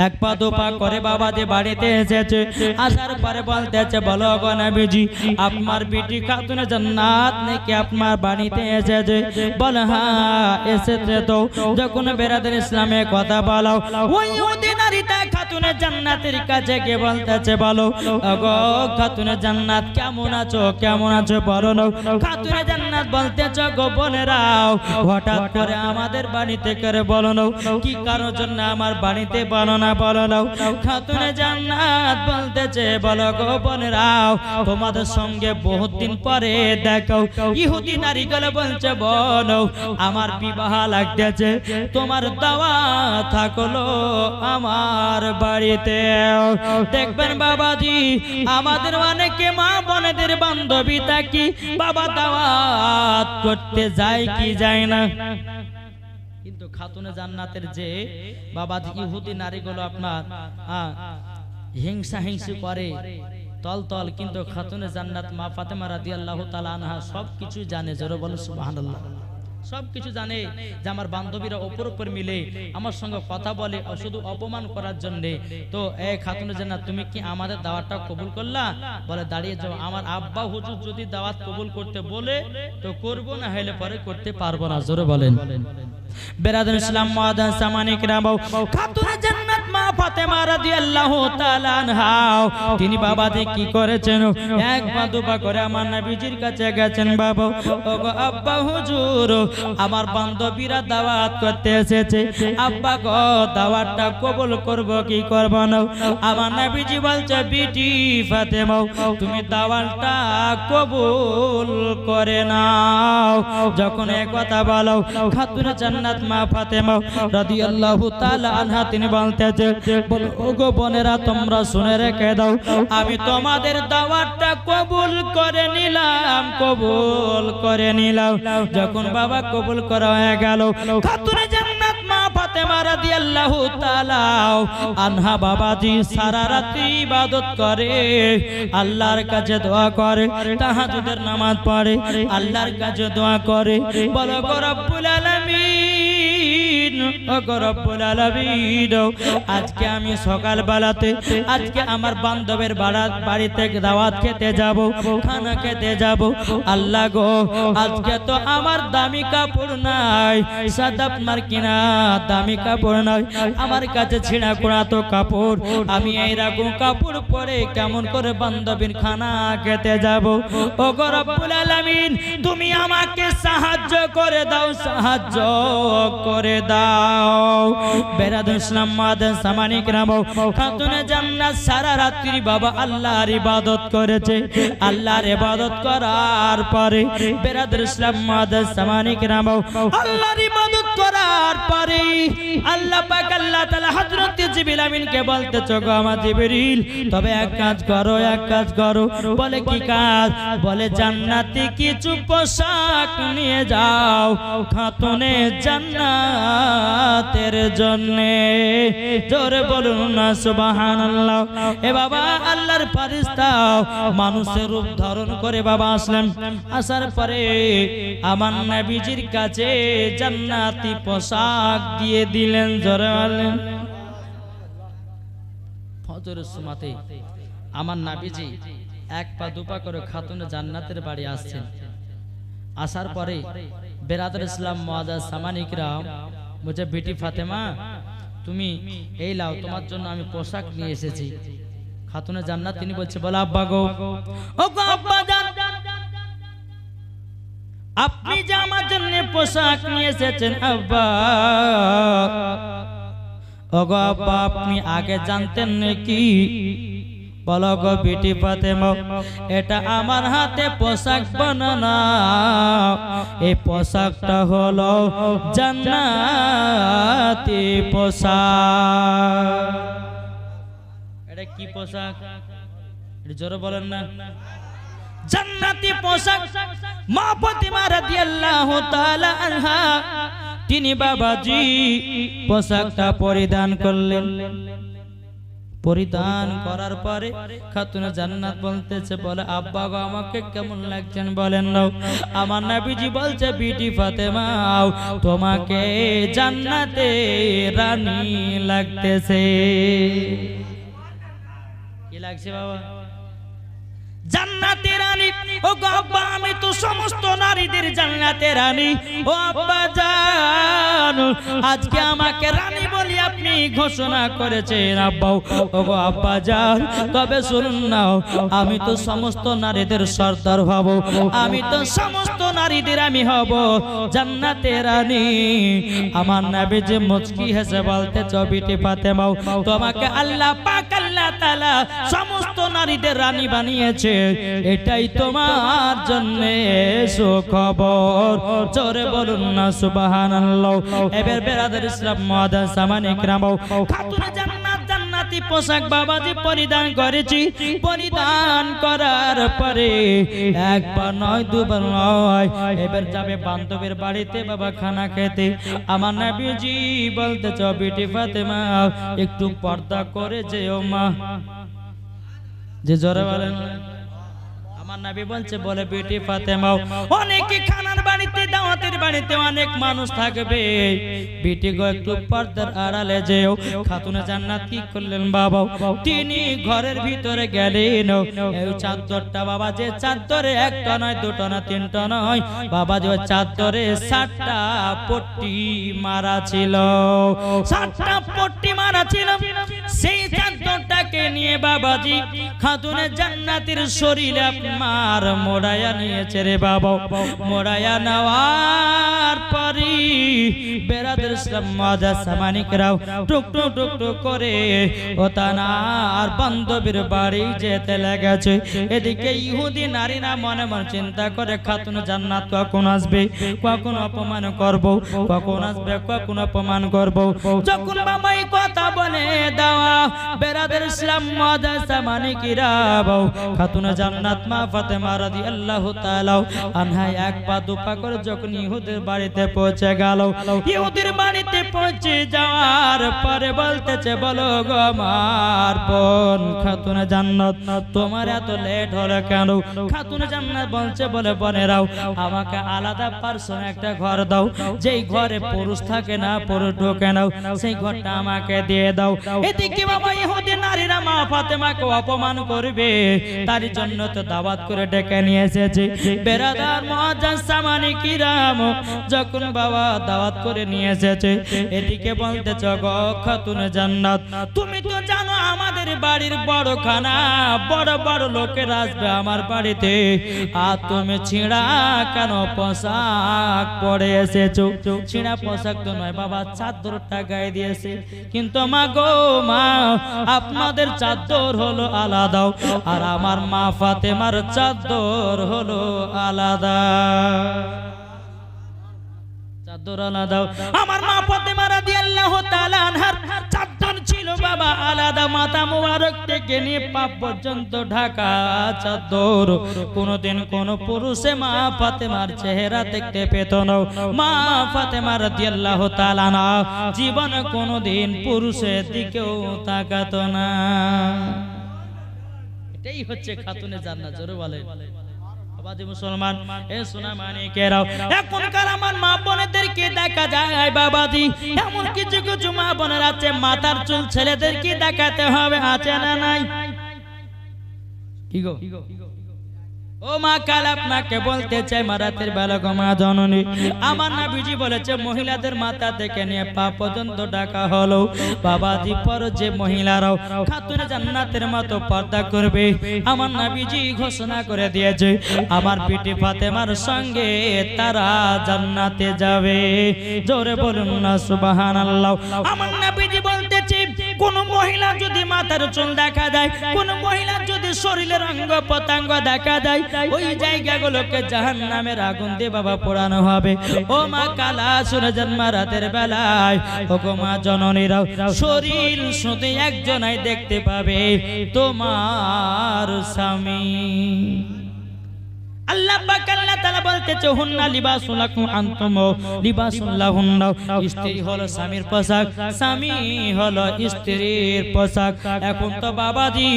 [SPEAKER 1] 1 পা 2 পা করে বাবা যে বাড়িতে এসেছে, আসার পরে বলতেছে বলো গো নবীজি আপনার বেটি খাতুনে জান্নাত নাকি আপনার বাড়িতে এসেছে? বলে হ্যাঁ এসেছে। তো যখন বেরাদার ইসলামে কথা বলো, ওই ইহুদি নারীটা খাতুনে জান্নাতের কাছে গিয়ে বলতেছে বলো গো খাতুনে জান্নাত কেমন আছো, কেমন আছো বলো না। খাতুনে জান্নাত বলতেছে গো বোনেরাও হঠাৎ করে আমাদের বাড়িতে করে বলো না, কি কারোর জন্য আমার বাড়িতে বলো না, বলো না। খাতুনে জান্নাত বলতেছে বলো গো বোনেরাও তোমাদের সঙ্গে বহুত দিন পরে দেখো। ইহুদি নারীগুলো বলছে বলো আমার বিবাহ লাগতেছে, তোমার দাওয়াত থাকলো আমার বাড়িতে। দেখবেন বাবাজি আমাদের অনেকে মা বোনেদের বান্ধবী থাকি বাবা দাওয়াত করতে যায় কি যায় না, কিন্তু খাতুনে জান্নাতের যে বাবা ইহুদি নারীগুলো আপনার হিংসা হিংসি করে তল তল, কিন্তু খাতুনে জান্নাত মা ফাতেমা রাদিয়াল্লাহু তাআলা আনহা সবকিছু জানে। জোরে বলো সুবহানাল্লাহ। সবকিছু জানে যে আমার বান্ধবীরা ওপর ওপর মিলে আমার সঙ্গে কথা বলে শুধু অপমান করার জন্য। তো এই খাতুনে জান্নাত তুমি কি আমাদের দাওয়াতটা কবুল করলা? বলে দাঁড়িয়ে যাও, আমার আব্বা হুজুর যদি দাওয়াত কবুল করতে বলে তো করব, না হলে পরে করতে পারবো না। জোরে বলেন। বেরাদার ইসলাম মুআদ্দান সামানিক রাবাও খাতুনে জান্নাত মা ফাতেমা রাদিয়াল্লাহু তাআলা আনহা তিনি বাবাজি কি করেছেন, 1 পা 2 পা করে আমার নবীজির কাছে গেছেন। বাবা ওগো আব্বা হুজুর আমার বান্ধবীরা দাওয়াত করতে এসেছে, আব্বা গো দাওয়াতটা কবুল করব কি করব না? আমার নবীজি বলছে বিটি ফাতেমা তুমি দাওয়াতটা কবুল করে নাও। যখন এই কথা বলো খাতুনে জান্নাত মা ফাতেমা রাদিয়াল্লাহু তাআলা আনহা তিনি বলতেছে বলো ওগো বোনেরা তোমরা শুনে রেখে দাও, আমি তোমাদের দাওয়াতটা কবুল করে নিলাম, কবুল করে নিলাম। যখন বাবা কবুল করা হয়ে গেল খাতুনে জান্নাত মা ফাতেমা রাদিয়াল্লাহু তাআলা আনহা বাবাজি সারা রাত্রি ইবাদত করে, আল্লাহর কাছে দোয়া করে, তাহাজ্জুদের নামাজ পড়ে, আল্লাহর কাছে দোয়া করে। বলো গো রব্বুল আলামিন, ও গো রব্বুল আলামিন আজকে আমি সকাল বেলাতে আজকে আমার বান্ধবের বাড়িতে দাওয়াত খেতে যাব, খানা খেতে যাব। আল্লাহ গো আজকে তো আমার দামি কাপড় নাই, সাদা আপনার কিনা দামি কাপড় নাই, আমার কাছে ছিঁড়া কোড়া তো কাপড়, আমি এইরকম কাপড় পরে কেমন করে বান্ধবীর খানা খেতে যাব? ও গো রব্বুল আলামিন তুমি আমাকে সাহায্য করে দাও, সাহায্য করে দাও। বেরাদার ইসলাম মুআদ্দান সামানিক রাবাও খাতুনে জান্নাত সারা রাত্রি বাবা আল্লাহর ইবাদত করেছে। আল্লাহর ইবাদত করার পরে বেরাদার ইসলাম মুআদ্দান সামানিক রাবাও আল্লাহর ইবাদত করার পরে আল্লাহ পাক আল্লাহ তাআলা হযরত জিবরিল আমিনকে বলতেছে গো আমার জিবরিল তবে এক কাজ করো, এক কাজ করো। বলে কি কাজ? বলে জান্নাতি কিছু পোশাক নিয়ে যাও খাতুনে জান্নাতের জন্য। জোরে বলুন না সুবহানাল্লাহ। এ বাবা আল্লাহর ফেরেশতা মানুষের রূপ ধারণ করে বাবা আসলেন। আসার পরে আমার নবীজির কাছে জান্নাত জান্নাতি পোশাক দিয়ে দিলেন। জোরে বলেন। ফজরের সময়তে আমার নবীজি এক পা দুপা করে খাতুনে জান্নাতের বাড়ি আসছেন। আসার পরে বেরাদর ইসলাম মুআজ্জাজ সামানী কিরাম বলছে, বেটি ফাতেমা তুমি এই লাও, তোমার জন্য আমি পোশাক নিয়ে এসেছি। খাতুনে জান্নাত তিনি বলছে, বলো আব্বা গো, ও গো আব্বা জান, আপনি যে আমার জন্য পোশাক নিয়ে এসেছেন আব্বা, ও গো আব্বা আপনি আগে জানতেন নাকি? বলো গো বেটি ফাতেমা, এটা আমার হাতে পোশাক বানানো, এই পোশাকটা হলো জান্নাতি পোশাক। এটা কি পোশাক? এটা জোরে বলেন না। জান্নাতি পোশাক। মা ফাতেমা রাদিয়াল্লাহু তাআলা আনহা তিনি বাবাজি পোশাকটা পরিধান করলেন। পরিধান করার পরে খাতুনে জান্নাত বলতেছে, বলে আব্বা গো আমাকে কেমন লাগছেন বলেন না। আমার নবীজি বলছে, বিটি ফাতেমা তোমাকে জান্নাতে রানী লাগতেছে। কি লাগছে বাবা? জান্নাতের রানী। ও গো আব্বা আমি তো সমস্ত নারীদের জান্নাতের রানী। ও আব্বা জান আজকে আমাকে রানী বলি আপনি ঘোষণা করেছেন আব্বা। ও গো আব্বা জান তবে শুনুন না, আমি তো সমস্ত নারীদের সর্দার হব, আমি তো সমস্ত নারীদের আমি হব জান্নাতের রানী। আমার নবী যে মুচকি হেসে বলতে, বিটি ফাতেমা তোমাকে আল্লাহ পাক আল্লাহ তাআলা সমস্ত নারীদের রানী বানিয়েছে, এটাই তোমার জন্য সুখবর। জোরে বলুন না সুবহানাল্লাহ। এবার বেরাদর ইসলাম মুআজ্জাজ সামানী কিরাম, খাতুনে জান্নাত জান্নাতি পোশাক বাবাজি পরিধান করেছি। পরিধান করার পরে একবার নয় দুবার নয়, এবার যাবে বান্ধবীর বাড়িতে বাবা খানা খেতে। আমার নবীজি বলতেছ, বিটি ফাতেমা একটু পর্দা করে যেও মা। যে জোরে বলেন। আমার নবী বলছে, বলে বেটি ফাতেমা অনেকে খানার বাড়িতে দাওয়াতের বাড়িতে অনেক মানুষ থাকবে, বেটি গো একটু পর্দার আড়ালে যেও। খাতুনে জান্নাত কি করলেন বাবা, তিনি ঘরের ভিতরে গেলেন। এই চাদরটা বাবা, যে চাদরে একটা নয় দুটো না তিনটা নয় বাবা, যে চাদরে 7টা পট্টি মারা ছিল, 7টা পট্টি মারা ছিল। সেই চাদরটাকে নিয়ে বাবাজি খাতুনে জান্নাতের শরীরে মার মোড়ায়া নিয়েছে রে বাবা। মোড়ায়া নেওয়ার পরে বেরাদর ইসলাম মুআজ্জাজ সামানী কিরাম টুক টুক টুক টুক করে ও তানার বান্ধবীর বাড়ি যেতে লেগেছে। এদিকে ইহুদি নারীরা মনে মনে চিন্তা করে, খাতুনে জান্নাত কখন আসবে, কখন অপমান করব, কখন আসবে কখন অপমান করব। যখন বাবা এই কথা বলে দেওয়া, বেরাদর ইসলাম মুআজ্জাজ সামানী কিরাম খাতুনে জান্নাত মা ফাতেমা রাদিয়াল্লাহু তাআলা আনহা এক পা দুপা করে যখন ইহুদির বাড়িতে পৌঁছে গেল, ইহুদির বাড়িতে পৌঁছে যাওয়ার পরে বলতেছে, বলো গো আমার বোন খাতুনে জান্নাত তোমার এত লেট হলো কেন? খাতুনে জান্নাত বলছে, বলে বোনেরাও আমাকে আলাদা পার্সোনাল একটা ঘর দাও, যেই ঘরে পুরুষ থাকে না, পুরুষ ঢোকে না, সেই ঘরটা আমাকে দিয়ে দাও। এদিকে বাবা ইহুদি নারীরা মা ফাতেমাকে অপমান করবে, তার জন্য তো দাওয়াত করে ডেকে নিয়ে এসেছে। বেরাদার মুআজ্জাজ সামানী কিরাম যখন বাবা দাওয়াত করে নিয়ে এসেছে, এদিকে বলতেছ, গো খাতুনে জান্নাত তুমি তো জানো আমাদের বাড়ির বড় খানা, বড় বড় লোকের আসবে আমার বাড়িতে, আর তুমি ছিঁড়া কেন পোশাক পরে এসেছো? ছিঁড়া পোশাক তো নয় বাবা, চাদরটা গায়ে দিয়েছে, কিন্তু মা গো মা আপনাদের চাদর হলো আলাদা, আর আমার মা ফাতেমার চাদর হলো আলাদা। চাদর আলাদা। আমার মা ফাতেমা রাদিয়াল্লাহু তাআলা আনহার চাদর ছিল বাবা আলাদা, মাথা মোবারক থেকে নিয়ে পা পর্যন্ত ঢাকা চাদর। কোনদিন কোন পুরুষে মা ফাতেমার চেহারা দেখতে পেত না। মা ফাতেমা রাদিয়াল্লাহু তাআলা না জীবনে কোনদিন পুরুষের দিকেও তাকাতো না। এটাই হচ্ছে খাতুনে জান্নাত। জোরে বলে বাবাজি মুসলমান এ সোনা মানিকেরাও এখনকার আমার মা বোনেদেরকে দেখা যায় বাবাজি এমন কিছু কিছু মা বোনের আছে মাথার চুল ছেলেদেরকে দেখাতে হবে আছে না নাই কি গো ও মা কাল আপনাকে বলতে চাই মারাতের বেলা গো মা জননী আমার নবীজি বলেছে মহিলাদের মাথা থেকে নিয়ে পা পর্যন্ত ঢাকা হলো বাবাজি পর যে মহিলারাও খাতুনে জান্নাতের মতো পর্দা করবে আমার নবীজি ঘোষণা করে দিয়েছে আমার বিটি ফাতেমার সঙ্গে তারা জান্নাতে যাবে জোরে বলুন না সুবহানাল্লাহ আমার নবীজি বলতেছে কোন মহিলা যদি মাথার চুল দেখা যায় কোন মহিলা যদি শরীরের অঙ্গ প্রত্যঙ্গ দেখা যায় ওই জায়গাগুলোকে জাহান্নামের আগুন দিয়ে বাবা পোড়ানো হবে ও মা কালা শুনে জন্মা রাতের বেলায় ও গো মা জননীরাও শরীর শুধু একজনাই দেখতে পাবে তোমার স্বামী আল্লাহ পাক আল্লাহ তাআলা বলতেছে হুন্না লিবাসুল লাকুম আনতুম লিবাসুল লাহুন্না স্ত্রী হলো স্বামীর পোশাক স্বামী হলো স্ত্রীর পোশাক এখন তো বাবাজি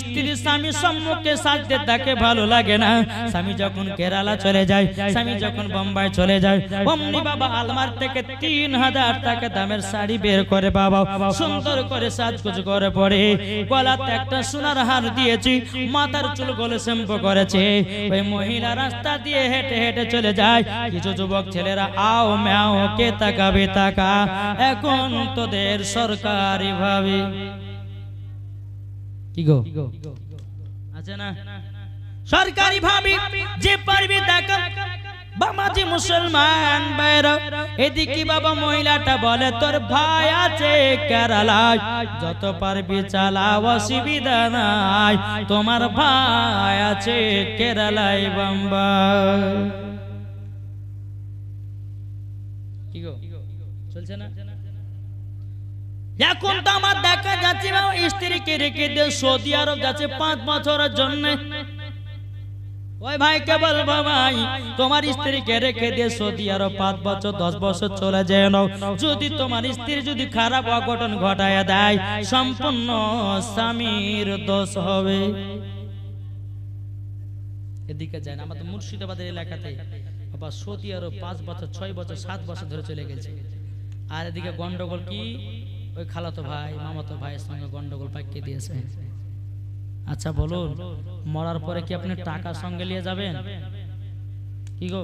[SPEAKER 1] স্ত্রী স্বামী সম্মুখে সাজতে তাকে ভালো লাগে না স্বামী যখন কেরালা চলে যায় স্বামী যখন বোম্বাই চলে যায় অমনি বাবা আলমার থেকে 3000 টাকা দামের শাড়ি বের করে বাবা সুন্দর করে সাজগোজ করে পরে গলাতে একটা সোনার হার দিয়েছি মাথার চুল গোল শ্যাম্পু করেছে ওই মহিলা রাস্তা দিয়ে হেঁটে হেঁটে চলে যায় কিছু যুবক ছেলেরা আও ম্যাও কে তাকাবে তাকা এখন তোদের সরকারি ভাবে কি গো আছে না সরকারি ভাবে যে পারবে তাকা বাবাজি মুসলমান ভাইরা এদিকে বাবা মহিলাটা বলে তোর ভাই আছে কেরালায় যত পারবি চালা অসুবিধা নাই তোমার ভাই আছে কেরালায় বোম্বাই কি গো চলছে না এখন তো আমার দেখা যাচ্ছে স্ত্রীকে রেখে দিয়ে সৌদি আরব যাচ্ছে 5 বছরের জন্য ওই ভাই কে বলবো ভাই তোমার স্ত্রীকে রেখে দিয়ে সৌদি আরব 5 বছর 10 বছর চলে যায় না যদি তোমার স্ত্রী যদি খারাপ অঘটন ঘটায় দেয় সম্পূর্ণ স্বামীর দোষ হবে এদিকে যায় না আমাদের মুর্শিদাবাদের এলাকাতে বাবা সৌদি আরব 5 বছর 6 বছর 7 বছর ধরে চলে গেছে আর এদিকে গন্ডগোল কি ওই খালাতো ভাই মামাতো ভাইয়ের সঙ্গে গন্ডগোল পাকিয়ে দিয়েছে আচ্ছা বলুন মরার পরে কি আপনি টাকা সঙ্গে নিয়ে যাবেন কি গো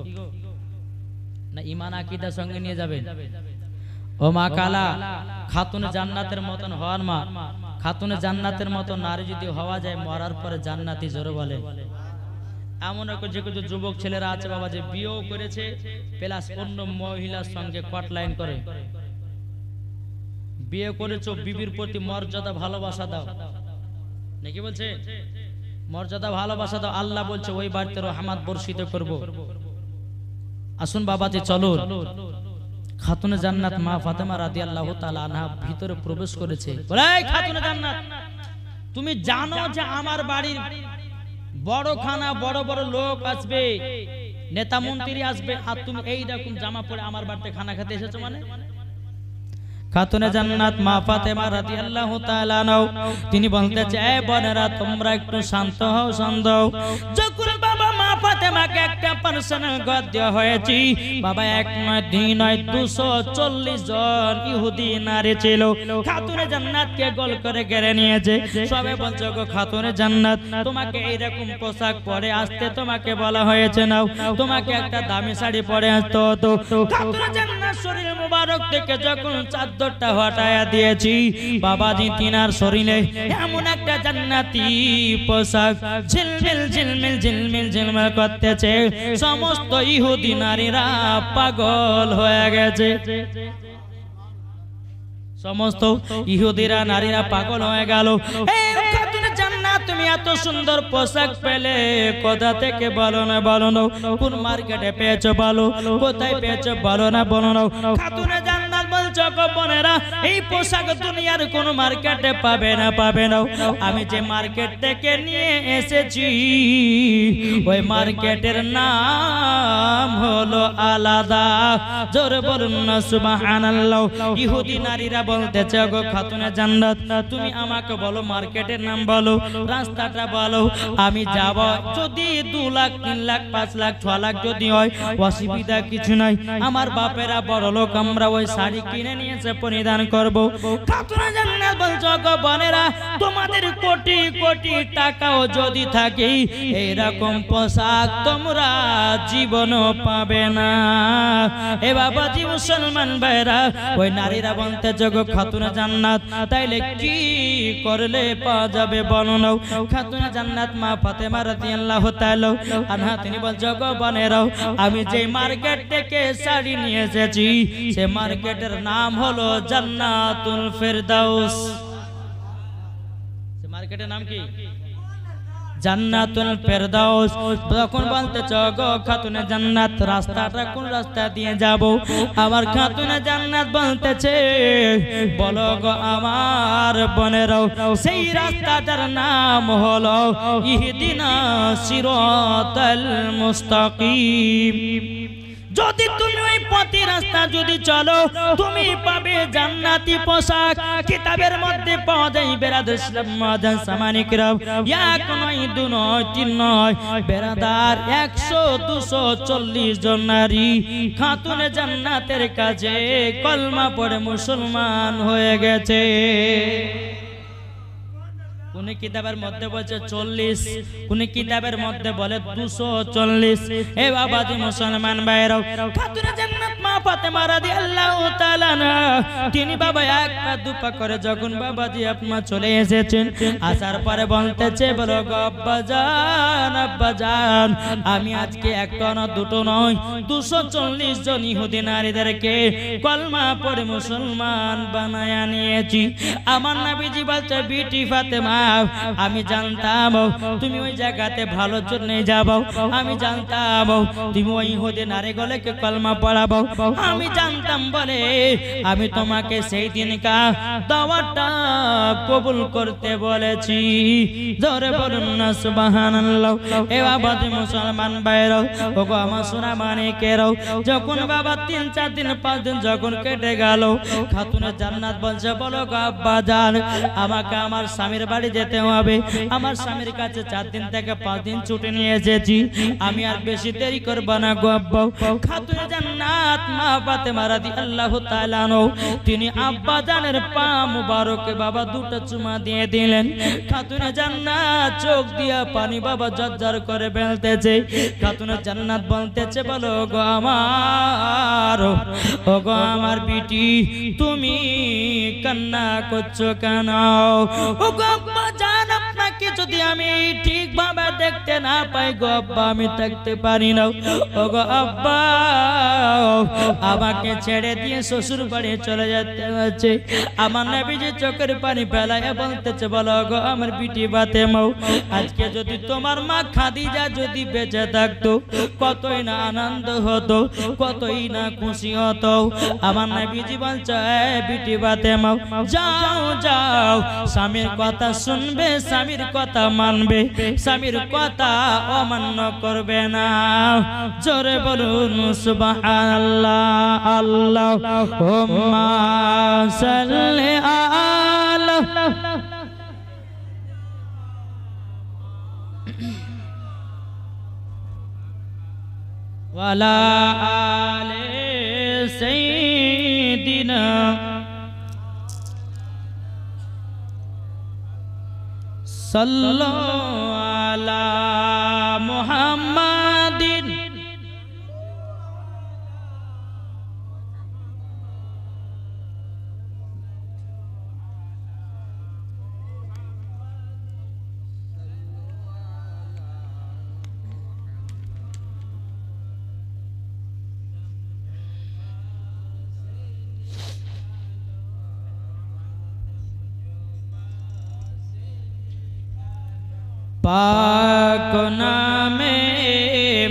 [SPEAKER 1] না ঈমান আকীদা সঙ্গে নিয়ে যাবেন ও মা কালা খাতুনে জান্নাতের মতন হওয়ার মা খাতুনে জান্নাতের মতন নারী যদি হওয়া যায় মরার পরে জান্নাতি জোরে বলে এমন যে কিছু যুবক ছেলেরা আছে বাবা যে বিয়েও করেছে প্লাস অন্য মহিলার সঙ্গে কট লাইন করে বিয়ে করেছো বিবির প্রতি মর্যাদা ভালোবাসা দাও নাকি বলছে মর্যাদা ভালোবাসা দাও আল্লাহ বলছে ওই বাড়িতে রহমত বর্ষিত করব আসুন বাবাজি চলুন খাতুনে জান্নাত মা ফাতেমা রাদিয়াল্লাহু তাআলা আনহা ভিতরে প্রবেশ করেছে বলে এই খাতুনে জান্নাত তুমি জানো যে আমার বাড়ির বড় খানা বড় বড় লোক আসবে নেতা মন্ত্রী আসবে আর তুমি এই রকম জামা পরে আমার বাড়িতে খানা খেতে এসেছো মানে খাতুনে জান্নাত মা ফাতেমা রাদিয়াল্লাহু তাআলা আনহা তিনি বলতেছে এ বোনেরা তোমরা একটু শান্ত হও শান্ত হও যখন বাবা মা ফাতেমাকে একটা পার্সোনাল ঘর দেওয়া হয়েছে বাবা এক নয় দুই নয় 240 জন ইহুদি নারী ছিল খাতুনে জান্নাতকে গোল করে ঘিরে নিয়েছে সবে বলছে গো খাতুনে জান্নাত তোমাকে এই রকম পোশাক পরে আসতে তোমাকে বলা হয়েছে নাও তোমাকে একটা দামি শাড়ি পরে আসতে হতো খাতুনে জান্নাত শরীর মুবারক থেকে যখন চাদরটা হটায়া দিয়েছি বাবাজি তিনার শরীরে এমন একটা জান্নাতি পোশাক ঝিলমিল ঝিলমিল ঝিলমিল ঝিলমিল করতেছে সমস্ত ইহুদি নারীরা পাগল হয়ে গেছে সমস্ত ইহুদিরা নারীরা পাগল হয়ে গেল এই খাতুনে জান্নাত তুমি এত সুন্দর পোশাক পেলে কোথা থেকে বলো না কোন মার্কেটে পেয়েছো বলো কোথায় পেয়েছো বলো না খাতুনে জান্নাত বলছে বলছো গো বোনেরা এই পোশাক দুনিয়ার কোন মার্কেটে পাবে না আমি যে মার্কেট থেকে নিয়ে এসেছি ওই মার্কেটের নাম হলো আলাদা। জোরে বলুন না সুবহানাল্লাহ। ইহুদি নারীরা বলতেছে গো খাতুনে জান্নাত তুমি আমাকে বলো মার্কেটের নাম বলো, রাস্তাটা বলো, আমি যাব। যদি 2 লাখ 3 লাখ 5 লাখ 6 লাখ যদি হয় অসুবিধা কিছু নাই, আমার বাপেরা বড় লোক, আমরা ওই শাড়ি কিনে নিয়েছে পরিধান করব। খাতুনে জান্নাত বলছো গো বোনেরা তোমাদের কোটি কোটি টাকাও যদি থাকে এইরকম পোশাক তোমরা জীবনও পাবে না। এ বাবাজি মুসলমান ভাইরা ওই নারীরা বলতে গো খাতুনে জান্নাত তাইলে কি করলে পাওয়া যাবে বলো না। খাতুনে জান্নাত মা ফাতেমা রাদিয়াল্লাহু তাআলা আনহা তিনি বলছো গো বোনেরা আমি যে মার্কেট থেকে শাড়ি নিয়ে এসেছি সে মার্কেটের নাম হলো জান্নাতুল ফেরদাউস। সে মার্কেটের নাম কি? জান্নাতুল ফেরদাউস। তখন বলতেছো গো খাতুনে জান্নাত রাস্তাটা কোন রাস্তা দিয়ে যাব? আমার খাতুনে জান্নাত বলতেছে বলো গো আমার বোনেরাও সেই রাস্তাটার নাম হলো ইহদিনাস সিরাতাল মুস্তাকিম। যদি তুমি ওই পথে রাস্তা যদি চলো তুমি পাবে জান্নাতি পোশাক। কিতাবের মধ্যে পাওয়া যায় বেরাদার ইসলাম মাদান সামানিকরাম এক নয় 2 নয় 3 নয় বেরাদার 100 240 জন নারী খাতুনে জান্নাতের কাছে কলমা পড়ে মুসলমান হয়ে গেছে। কোন কিতাবের মধ্যে বলছে 40, কোন কিতাবের মধ্যে বলে 240। এ বাবাজি মুসলমান ভাইরাও খাতুনে জান্নাত মা ফাতেমা রাদিয়াল্লাহু তাআলা তিনি বাবা এক পা 2 পা করে যখন বাবাজি আপনা চলে এসেছেন আসার পরে বলতেছে বলো গো আব্বাজান আমি আজকে একটা না দুটো নয় 240 জন ইহুদি নারীদেরকে কলমা পড়ে মুসলমান বানায়া নিয়েছি। আমার নবীজি বলছে বিটি ফাতেমা আমি জানতাম তুমি ওই জায়গাতে ভালো জন্য যাবো, আমি জানতাম তুমি ওই ইহুদি নারীগুলোকে কলমা পড়াবো, আমি জানতাম বলে আমি তোমাকে সেই দিনকা দাওয়াতটা কবুল করতে বলেছি। জোরে বলুন না সুবহানাল্লাহ। এ বাবাজি মুসলমান ভাইরা ওগো আমার সোনা মানিকেরাও যখন বাবা 3 4 দিন 5 দিন যখন কেটে গেল খাতুনে জান্নাত বলছে বলো গো আব্বাজান আমাকে আমার স্বামীর বাড়ি যেতে হবে, আমার স্বামীর কাছে 4 দিন থেকে 5 দিন ছুটি নিয়ে এসেছি, আমি আর বেশি দেরি করব না গো আব্বা। খাতুনে জান্নাত মা ফাতেমা রাদিয়াল্লাহু তাআলা তিনি আব্বাজানের পা মুবারকে বাবা 2টা চুমা দিয়ে দিলেন। খাতুনে জান্নাত চোখ দিয়া পানি বাবা ঝরঝর করে ফেলতেছে। খাতুনে জান্নাত বলতেছে বলো গো আমার ওগো আমার বিটি তুমি কান্না করছো কেন? ওগো আব্বা জান আপনাকে যদি আমি ঠিকভাবে দেখতে না পাই গো আব্বা আমি থাকতে পারি না। ওগো আব্বা আমাকে ছেড়ে দিয়ে শ্বশুর বাড়ি চলে যেতে হচ্ছে। আমার নবীজি চোখের পানি ফেলায় বলতেছে বলো গো আমার বিটি ফাতেমা আজকে যদি তোমার মা খাদিজা যদি বেঁচে থাকতো কতই না আনন্দ হতো, কতই না খুশি হতো। আমার নবীজি বলছে বিটি ফাতেমা যাও যাও স্বামীর কথা শুনবে, স্বামীর কথা মানবে, স্বামীর কথা অমান্য করবে না। জোরে বলুন সুবহানাল্লাহ। আল্লাহুম্মা সাল্লি আলা ওয়ালা আলে সাইয়্যিদিনা সাল্লাল্লাহু আলা মুহাম্মাদিন पाक नामे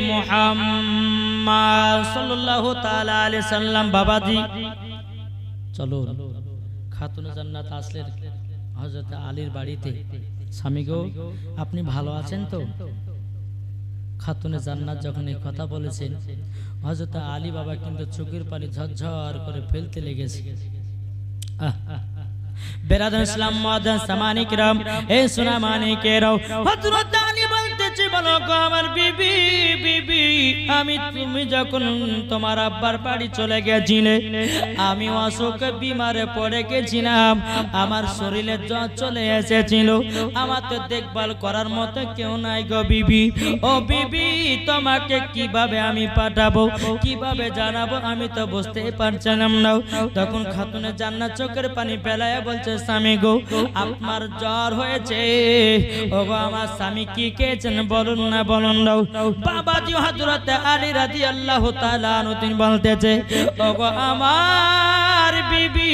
[SPEAKER 1] मुहम्मद सल्लल्लाहु ताला अलैहि वसल्लम। बाबा जी চলো খাতুনে জান্নাত আসলেন হযরত আলীর বাড়িতে। স্বামী গো, আপনি ভালো আছেন তো? খাতুনে জান্নাত যখন এই কথা বলেছেন, হযরত আলী বাবা কিন্তু চোখের পানি ঝরঝর করে ফেলতে লেগেছে। বেরাদার ইসলাম মুআজ্জাজ সামানি কিরাম, এ সোনা মানিকেরাও, হযরত আলী বলতেছে, বলো গো আমার বিবি, বিবি আমি তুমি যখন তোমার আব্বার বাড়ি চলে গেছিলে, আমি অসুখ বিমারে পড়ে গেছিলাম, আমার শরীরে জ্বর চলে এসেছিল, আমার তো দেখভাল করার মতো কেউ নাই গো বিবি। ও বিবি, তোমাকে কিভাবে আমি পাঠাবো, কিভাবে জানাবো, আমি তো বুঝতেই পারছিলাম না। তখন খাতুনে জান্নাত চোখের পানি ফেলায় বলছে, স্বামী গো আপনার জ্বর হয়েছে। ও গো আমার স্বামী কি খেয়েছেন বলুন না, বলুন না। বাবাজি হযরত আলী রাদিয়াল্লাহু তাআলা আনহু তিনি বলতেছে, ও গো আমার বিবি,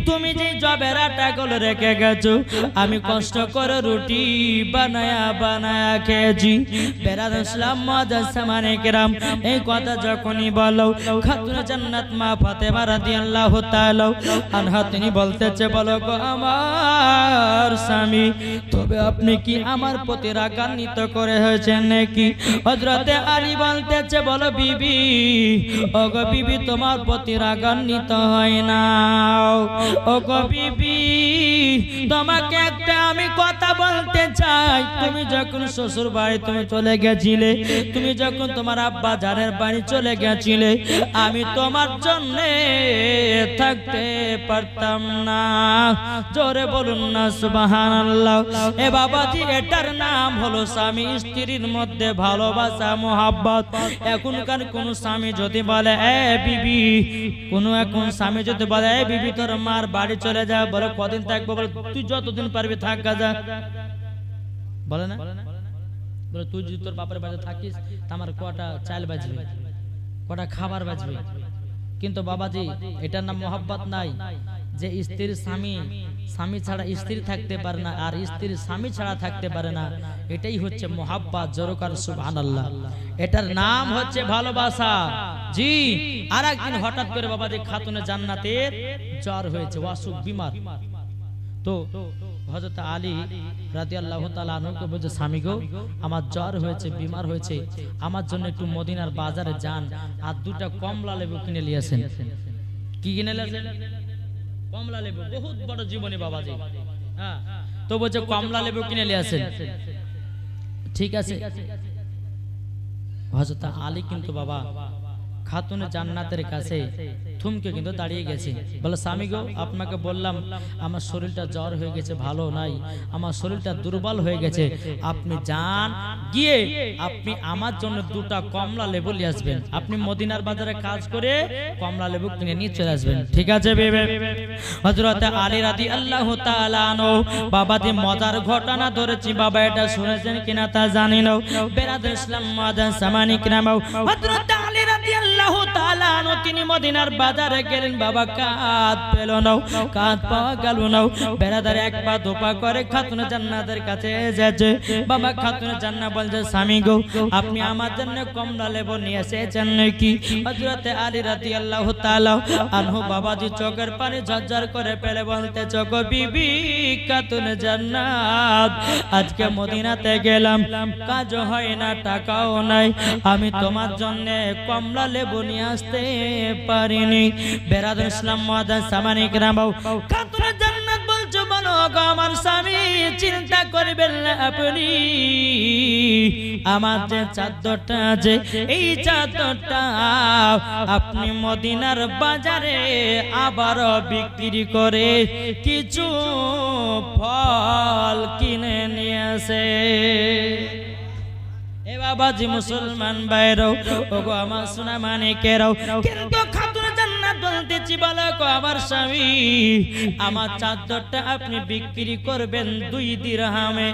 [SPEAKER 1] তুমি যে জবের আটাগুলো রেখে গেছো, আমি কষ্ট করে রুটি বানায়া বানায়া খেয়েছি। বেরাদার ইসলাম মুআজ্জাজ সামানে কিরাম, এই কথা যখনই বলো, খাতুনে জান্নাত মা ফাতেমা রাদিয়াল্লাহু তাআলা আনহা তিনি বলতেছে, বলো গো আমার স্বামী, তবে আপনি কি আমার প্রতি রাগান্বিত করে হয়েছেন নাকি? হযরতে আলী বলতেছে, বলো বিবি, ও গো বিবি, তোমার প্রতি রাগান্বিত হয় না। ও গো বিবি, তোমাকে একটা আমি কথা বলতে চাই। তুমি যখন শ্বশুর বাড়ি তুমি চলে গেছিলে, তুমি যখন তোমার আব্বা জানের বাড়ি চলে গেছিলে, আমি তোমার জন্য থাকতে পারতাম না। জোরে বলুন না সুবহানাল্লাহ। এ বাবাজি, এটার নাম হলো স্বামী স্ত্রীর মধ্যে ভালোবাসা, মোহাব্বত। এখনকার কোন স্বামী যদি বলে, এ বিবি, এখন স্বামী যদি বলে, এ বিবি তোর মার বাড়ি চলে যা, বলে কদিন থাকবো, বলে তুই যতদিন পারবি থাক যা, বলে না? বলে তুই যদি তোর বাপের বাড়িতে থাকিস, আমার কটা চাল বাজবে, কটা খাবার বাজবে। কিন্তু বাবাজি, এটার নাম মোহাব্বত নাই। যে স্ত্রীর স্বামী ছাড়া স্ত্রী থাকতে পারে না, আর স্ত্রীর স্বামী ছাড়া থাকতে পারে না, এটাই হচ্ছে মোহাব্বত। জোরকার সুবহানাল্লাহ। এটার নাম হচ্ছে ভালোবাসা। জি। আর একদিন হঠাৎ করে বাবাজি খাতুনে জান্নাতের জ্বর হয়েছে, অসুখ বিমার। তো হযরত আলী রাদিয়াল্লাহু তাআলা আনহুকে বলছে, স্বামী গো আমার জ্বর হয়েছে, বিমার হয়েছে, আমার জন্য একটু মদিনার বাজারে যান, আর দুটা কমলা লেবু কিনে নিয়ে আসেন। কি কিনে নিয়ে আসেন? কমলা লেবু। বহুত বড় জীবনী বাবাজি। হ্যাঁ, তো বলছে কমলা লেবু কিনে নিয়ে আসেন। ঠিক আছে। হযরত আলী কিন্তু বাবা খাতুনে জান্নাতের কাছে থমকে কিন্তু দাঁড়িয়ে গেছে। বলে, স্বামী গো আপনাকে বললাম আমার শরীরটা জ্বর হয়ে গেছে, ভালো নাই, আমার শরীরটা দুর্বল হয়ে গেছে, আপনি যান, গিয়ে আপনি আমার জন্য দুটা কমলা লেবু নিয়ে আসবেন। আপনি মদিনার বাজারে কাজ করে কমলা লেবু কিনে নিয়ে চলে আসবেন। ঠিক আছে বেবে? হযরত আলী রাদিয়াল্লাহু তাআলা আনহু বাবাজি মজার ঘটনা ধরেছি বাবা, এটা শুনেছেন কিনা তা জানি না। বেরাদার ইসলাম মুআজ্জাজ সামানি কিরাম, হযরত আলী রাদিয়াল্লাহু তাআলা আনহু তিনি মদিনার বাজারে গেলেন বাবা, কাঁধ পেল না, কাঁধ পাওয়া গেল না। বেরাদার এক পা দোপা করে খাতুনে জান্নাতের কাছে এসেছে বাবা। খাতুনে জান্নাত বলছে, স্বামী গো আপনি আমার জন্য কমলা লেবু নিয়ে এসেছেন নাকি? হযরত আলী রাদিয়াল্লাহু তাআলা আনহু বাবাজি চোখের পানি ঝরঝর করে ফেলে বলতে, গো বিবি খাতুনে জান্নাত, আজকে মদিনাতে গেলাম, কাজও হয় না, টাকাও নাই, আমি তোমার জন্য কমলা লেবু নিয়ে আসতে পারিনি। বেরাদার ইসলাম মুআজ্জাজ সামানি কিরাম, খাতুনে জান্নাত বলছো, বলো গো আমার স্বামী, চিন্তা করবেন না আপনি, আমার যে চাদরটা আছে, এই চাদরটা আপনি মদিনার বাজারে আবার বিক্রি করে কিছু ফল কিনে নিয়ে আসে। এ বাবাজি মুসলমান ভাইরাও, ওগো আমার সোনা মানিকেরাও, কিন্তু খাতুনে জান্নাত বলতেছি, বলো গো আমার স্বামী, আমার চাদরটা আপনি বিক্রি করবেন 2 দিরহামে।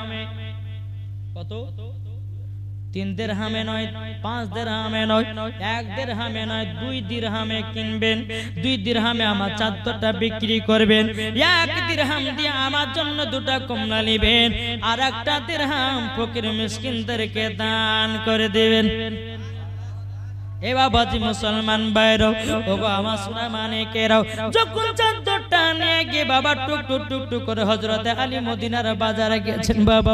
[SPEAKER 1] কত? 3 দিরহামে নয়, 5 দিরহামে নয়, 1 দিরহামে নয়, 2 দিরহামে কিনবেন। 2 দিরহামে আমার চাদরটা বিক্রি করবেন। 1 দিরহাম দিয়ে আমার জন্য 2টা কমলা নেবেন, আর 1টা দিরহাম ফকির মিসকিনদেরকে দান করে দেবেন। এ বাবাজি মুসলমান ভাইরাও ওগো আমার সোনা মানিকেরাও যখন চাদরটা নিয়ে গিয়ে বাবা টুক টুক টুক টুক করে হযরতে আলী মদিনার বাজারে গেছেন বাবা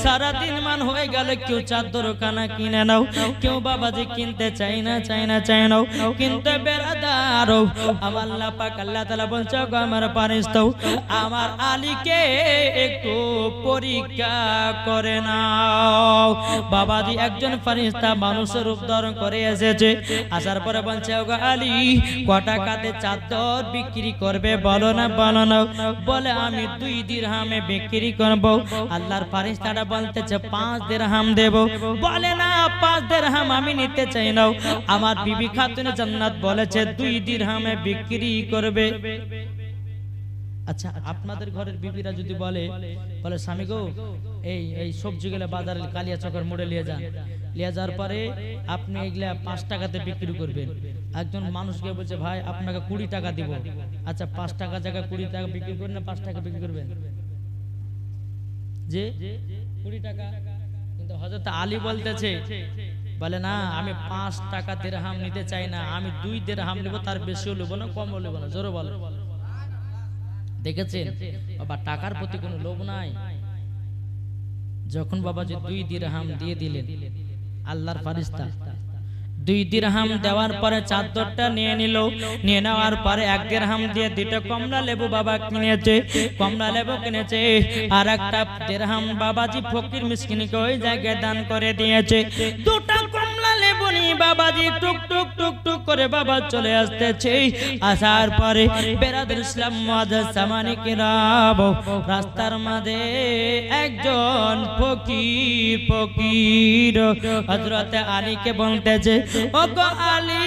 [SPEAKER 1] সারা দিন মান হয়ে গেল কেউ চাদর কানা কিনে নাও কেউ বাবাজি কিনতে চাই না কিন্তু বেরাদার আমার আল্লাহ পাক আল্লাহ তাআলা বলছে গো আমার ফেরেশতা আমার আলীকে একটু পরীক্ষা করে নাও বাবাজি একজন ফেরেশতা মানুষের রূপ ধারণ করে এসেছে আসার পরে বলছে ওগো আলী কত টাকাতে চাদর বিক্রি করবে বলো না বলে আমি 2 দিরহামে বিক্রি করব আল্লাহর ফেরেশতাটা বলতেছে 5 দিরহাম দেব বলে না 5 দিরহাম আমি নিতে চাই না আমার বিবি খাতুনে জান্নাত বলেছে 2 দিরহামে বিক্রি করবে আচ্ছা আপনাদের ঘরের বিবিরা যদি বলে স্বামী গো এই সবজিগুলো বাজারে কালিয়া চকের মোড়ে নিয়ে যাওয়ার পরে আপনি এগুলা 5 টাকাতে বিক্রি করবেন একজন মানুষকে বলছে ভাই আপনাকে 20 টাকা দিব আচ্ছা 5 টাকা জায়গা 20 টাকা বিক্রি করেন না 5 টাকা বিক্রি করবেন যে 20 টাকা কিন্তু হযরত আলী বলতেছে বলে না আমি 5 টাকা দিরহাম নিতে চাই না আমি 2 দিরহাম নেব তার বেশিও নেব না কমও নেব না জোরে বলো দেখেছেন বাবা টাকার প্রতি কোনো লোভ নাই যখন বাবা যে 2 দিরহাম দিয়ে দিলেন আল্লাহর ফেরেশতা 2 দিরহাম দেওয়ার পরে চাদরটা নিয়ে নেওয়ার পরে 1 দিরহাম দিয়ে 2টা কমলা লেবু বাবা কিনেছে আর একটা দিরহাম বাবাজি ফকির মিসকিনকে ওই জায়গায় দান করে দিয়েছে 2টা কমলা লেবু নিয়ে বাবাজি টুক টুক টুক টুক করে বাবা চলে আসতেছে আসার পরে বেরাদুল ইসলাম মুআজ্জাজ সামানি কিরাম রাস্তার মাঝে একজন ফকির হযরত আলীকে বলতেছে ওগো আলী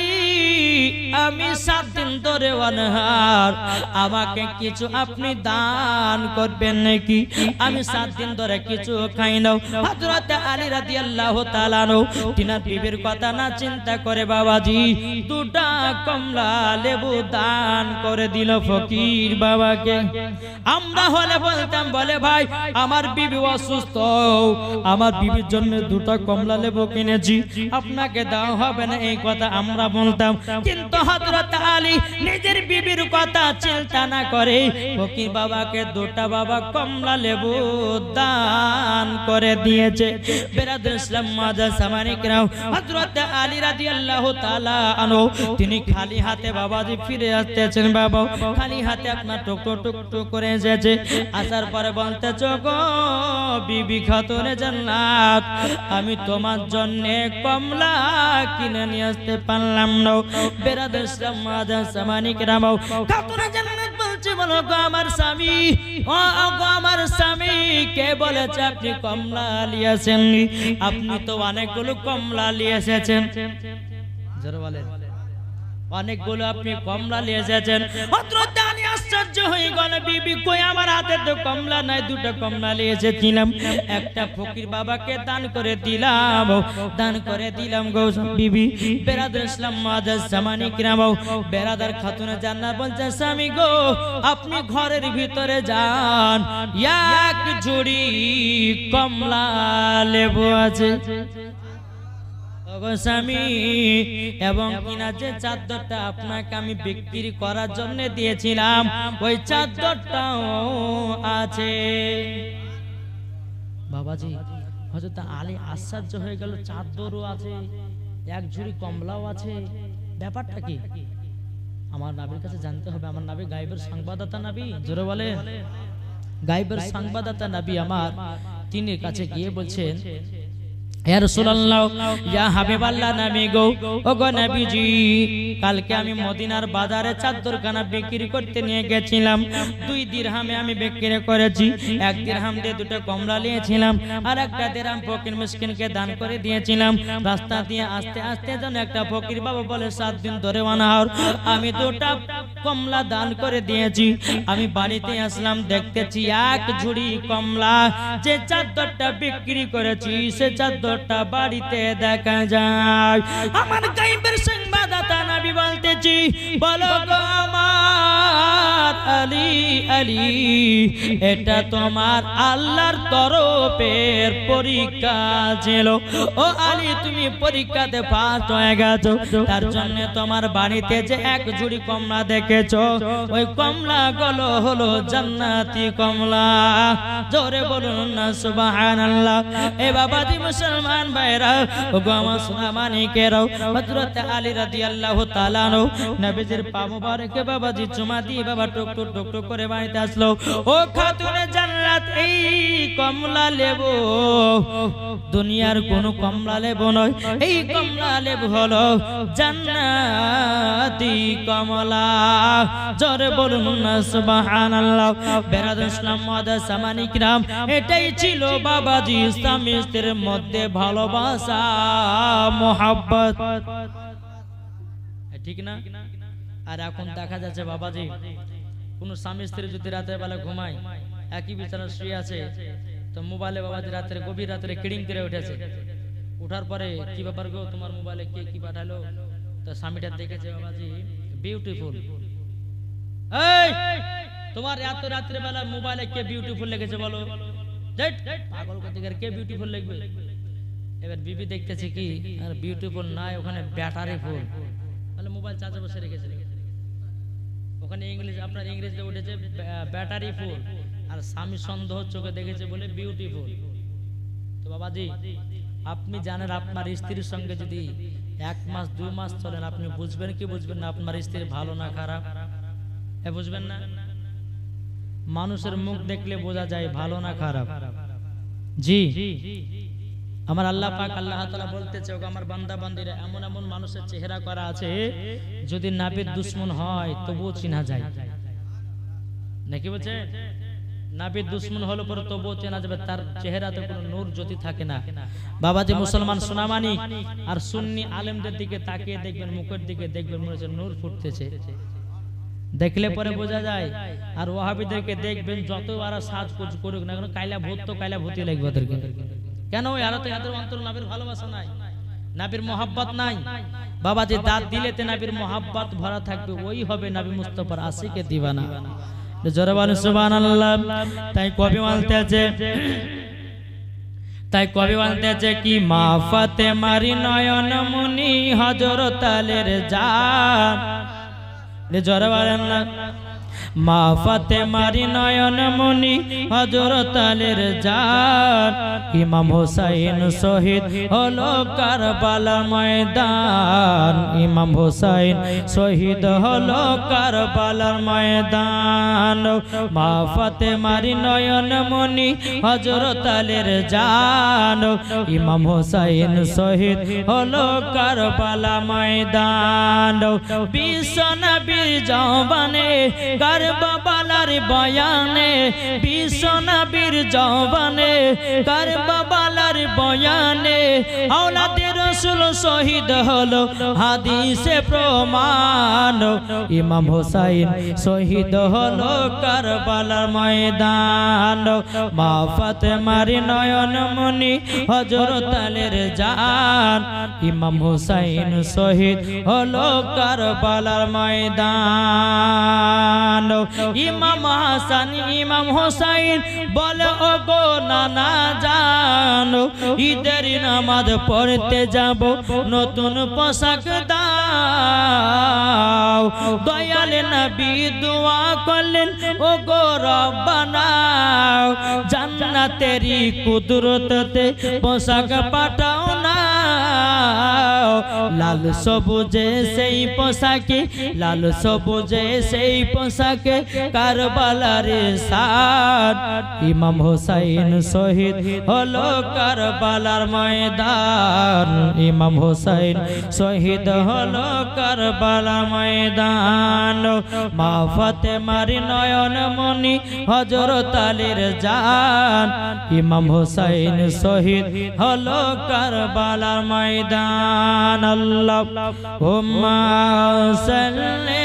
[SPEAKER 1] আমি 7 দিন ধরে অনাহার আমাকে কিছু আপনি দান করবেন নাকি আমি 7 দিন ধরে কিছু খাই না হযরত আলী রাদিয়াল্লাহু তাআলা তিনার বিবির কথা না চিন্তা করে বাবাজি 2টা কমলা লেবু দান করে দিল ফকির বাবাকে আমরা হলে বলতাম বলে ভাই আমার বিবি অসুস্থ আমার বিবির জন্য 2টা কমলা লেবু কিনেছি আপনাকে দাও হবে না এই কথা আমরা বলতাম কিন্তু হযরত আলী নিজের বিবির কথা চিন্তা না করে ফকির বাবাকে 2টা বাবা কমলা লেবু দান করে দিয়েছে বেরাদুল ইসলাম মুআজ্জাজ সামানি কিরাম হযরত আলী রাদিয়াল্লাহু তাআলা আনহু তিনি খালি হাতে বাবাজি ফিরে আসতেছেন বাবা খালি হাতে আপনার টুক টুক টুক করে এসেছে আসার পরে বলতেছো গো বিবি খাতুনে জান্নাত আমি তোমার জন্য কমলা কিনে নিয়ে আসতে পারলাম না বেরাদুল ইসলাম মুআজ্জাজ সামানি কিরাম খাতুনে জান্নাত বলছে বলো গো আমার স্বামী আমার স্বামী কে বলেছে আপনি কমলা নিয়েছেন আপনি তো অনেকগুলো কমলা নিয়ে এসেছেন জোরে বলেন অনেকগুলো আপনি কমলা নিয়ে এসেছেন হযরত আলী আশ্চর্য হয়ে গেল বিবি কই আমার হাতে তো কমলা নাই 2টা কমলা নিয়ে এসেছিলাম একটা ফকির বাবাকে দান করে দিলাম গো বিবি বেরাদুল ইসলাম মুআজ্জাজ সামানি কিরাম বেরাদার খাতুনে জান্নাত বলছে স্বামী গো আপনি ঘরের ভিতরে যান এক ঝুড়ি কমলা লেবু আছে স্বামী এবং কিনা যে চাদরটা আপনাকে আমি বিক্রি করার জন্য দিয়েছিলাম ওই চাদরটাও আছে বাবাজি হযরত আলী আশ্চর্য হয়ে গেল চাদরও আছে এক ঝুড়ি কমলাও আছে ব্যাপারটা কি আমার নবীর কাছে জানতে হবে আমার নবী গায়েবের সংবাদদাতা নবী জোরে বলে গায়েবের সংবাদদাতা নবী আমার তিনি কাছে গিয়ে বলছেন ইয়া রাসূলুল্লাহ ইয়া হাবিবাল্লাহ নবী গো ওগো নবীজি কালকে আমি মদিনার বাজারে চাদরখানা বিক্রি করতে নিয়ে গেছিলাম 2 দিরহামে আমি বিক্রি করেছি 1 দিরহাম দিয়ে 2টা কমলা নিয়েছিলাম আর একটা দিরহাম ফকির মিসকিনকে দান করে দিয়েছিলাম রাস্তা দিয়ে আস্তে আস্তে যেন একটা ফকির বাবা বলে 7 দিন ধরে অনাহার আমি 2টা কমলা দান করে দিয়েছি আমি বাড়িতে আসলাম দেখতেছি এক ঝুড়ি কমলা যে চাদরটা বিক্রি করেছি সে চাদরটা বাড়িতে দেখা যায় আমার গায়েবের সংবাদদাতা নবী বলতেছি বলো গো আমার আলী আলী এটা তোমার আল্লাহর তরফের পরীক্ষা ছিল। ও আলী তুমি পরীক্ষাতে পাস হয়ে গেছো, তার জন্য তোমার বাড়িতে যে এক জুড়ি কমলা দেখেছো, ওই কমলা গুলো হলো জান্নাতি কমলা। জোরে বলুন না সুবহানাল্লাহ। এ বাবাজি মুসলমান ভাইরা, ও গো আমার সোনা মানিকেরাও, হযরত আলী রাদিয়াল্লাহু তাআলা আনহু নবীজির পা মুবারকে বাবাজি চুমা দিয়ে বাবা টুক টুক টুক টুক করে বাড়িতে আসলো। ও খাতুনে জান্নাত, এই কমলা লেবু দুনিয়ার কোন কমলা লেবু নয়, এই কমলা লেবু হলো জান্নাতি কমলা। জোরে বলুন না সুবহানাল্লাহ। বেরাদুল ইসলাম মুআদ্দাস সামানি কিরাম, এটাই ছিল বাবাজি স্বামী স্ত্রীর মধ্যে ভালোবাসা মোহাব্বত, ঠিক না? আর এখন দেখা যাচ্ছে বাবাজি কোন স্বামী স্ত্রী যদি রাতের বেলা ঘুমায়, একই বিছানা শুয়ে আছে, তো মোবাইলে বাবাজি রাতের গভীর রাত্রে কিড়িং করে উঠেছে। উঠার পরে কি ব্যাপার গো, তোমার মোবাইলে কে কি পাঠালো? তো স্বামীটা দেখেছে বাবাজি বিউটিফুল। এই তোমার এত রাত্রে বেলা মোবাইলে কে বিউটিফুল লেগেছে বলো? পাগল কোথাকার, কে বিউটিফুল লিখবে? এবার বিবি দেখতেছে কি আর বিউটিফুল নাই, ওখানে ব্যাটারি ফুল। তাহলে মোবাইল চার্জে বসে রেখেছে, ওখানে ইংলিশ আপনার ইংরেজিতে উঠেছে ব্যাটারি ফুল, আর স্বামী সন্দেহ চোখে দেখেছে বলে বিউটিফুল। তো বাবাজি আপনি জানেন আপনার স্ত্রীর সঙ্গে যদি 1 মাস 2 মাস চলেন, আপনি বুঝবেন কি বুঝবেন না আপনার স্ত্রী ভালো না খারাপ? বুঝবেন না? মানুষের মুখ দেখলে বোঝা যায় ভালো না খারাপ। জি আমার আল্লাহ পাক আল্লাহ তাআলা বলতেছে, ওগো আমার বান্দা বান্দীরা, এমন এমন মানুষের চেহারা করা আছে যদি নাবির দুশমন হয় তবুও চিনা যায়, নাকি বলছে? নাবির দুশমন হলো পরে তবুও চেনা যাবে, তার চেহারাতে কোনো নূর জ্যোতি থাকে না। বাবাজি মুসলমান সোনামানি আর সুন্নি আলেমদের দিকে তাকিয়ে দেখবেন, মুখের দিকে দেখবেন মনে হচ্ছে নূর ফুটতেছে, দেখলে পরে বোঝা যায়। আর ওয়াহাবিদেরকে দেখবেন যত আর সাজগোজ করুক না কেন, কাইলা ভূত তো কাইলা ভূতই লাগবে ওদেরকে। কেন? এদের অন্তর নাবির ভালোবাসা নাই, নাবির মোহাব্বত নাই। বাবাজি দাঁত দিলেতে নাবির মোহাব্বত ভরা থাকবে, ওই হবে নবী মুস্তাফার আশিকে দিবানা। জোরে বলেন সুবহানাল্লাহ। তাই কবি বলতেছে কি, মা ফাতেমারি নয়ন মুনি হযরত আলীর জান। জোরে বলেন না। মা ফাতেমারি নয়ন মুনি হযরত আলীর জান, ইমাম হোসাইন শহীদ হলো কারবালার ময়দান, ইমাম হোসাইন শহীদ হলো কারবালার ময়দান। মা ফাতেমারি নয়ন মুনি হযরত আলীর জান, ইমাম হোসাইন শহীদ হলো কারবালা ময়দান। বিশ্ব নবীর জওয়ানে কারবালার বয়ানে, বিশ্ব নবীর জওয়ানে কারবালার বয়ানে, আওলাদে রাসূল শহীদ হলো হাদিসে প্রমাণ, ইমাম হোসাইন শহীদ হলো কারবালার ময়দান। মা ফাতেমার নয়ন মনি হযরত আলীর জান, ইমাম হোসাইন শহীদ হলো কারবালার ময়দান। ইমাম হাসান ইমাম হোসাইন বলে, ও গো নানা জানো, ঈদের নামাজ পড়তে যাব, নতুন পোশাক দাও। দয়াল নবী দোয়া করলেন, ও গো রব্বানা, জান্নাতেরি কুদরততে পোশাক পাঠাও না। লাল সবুজে সেই পোশাকে, লাল সবুজে সেই পোশাকে কারবালার শান, ইমাম হোসাইন শহীদ হলো কারবালার ময়দান, ইমাম হোসাইন শহীদ হলো কারবালার ময়দান। মা ফাতেমার নয়ন মনি হযরত আলীর জান, ইমাম হোসাইন শহীদ হলো কারবালার ময়দান। আল্লাহুম্মা সাল্লি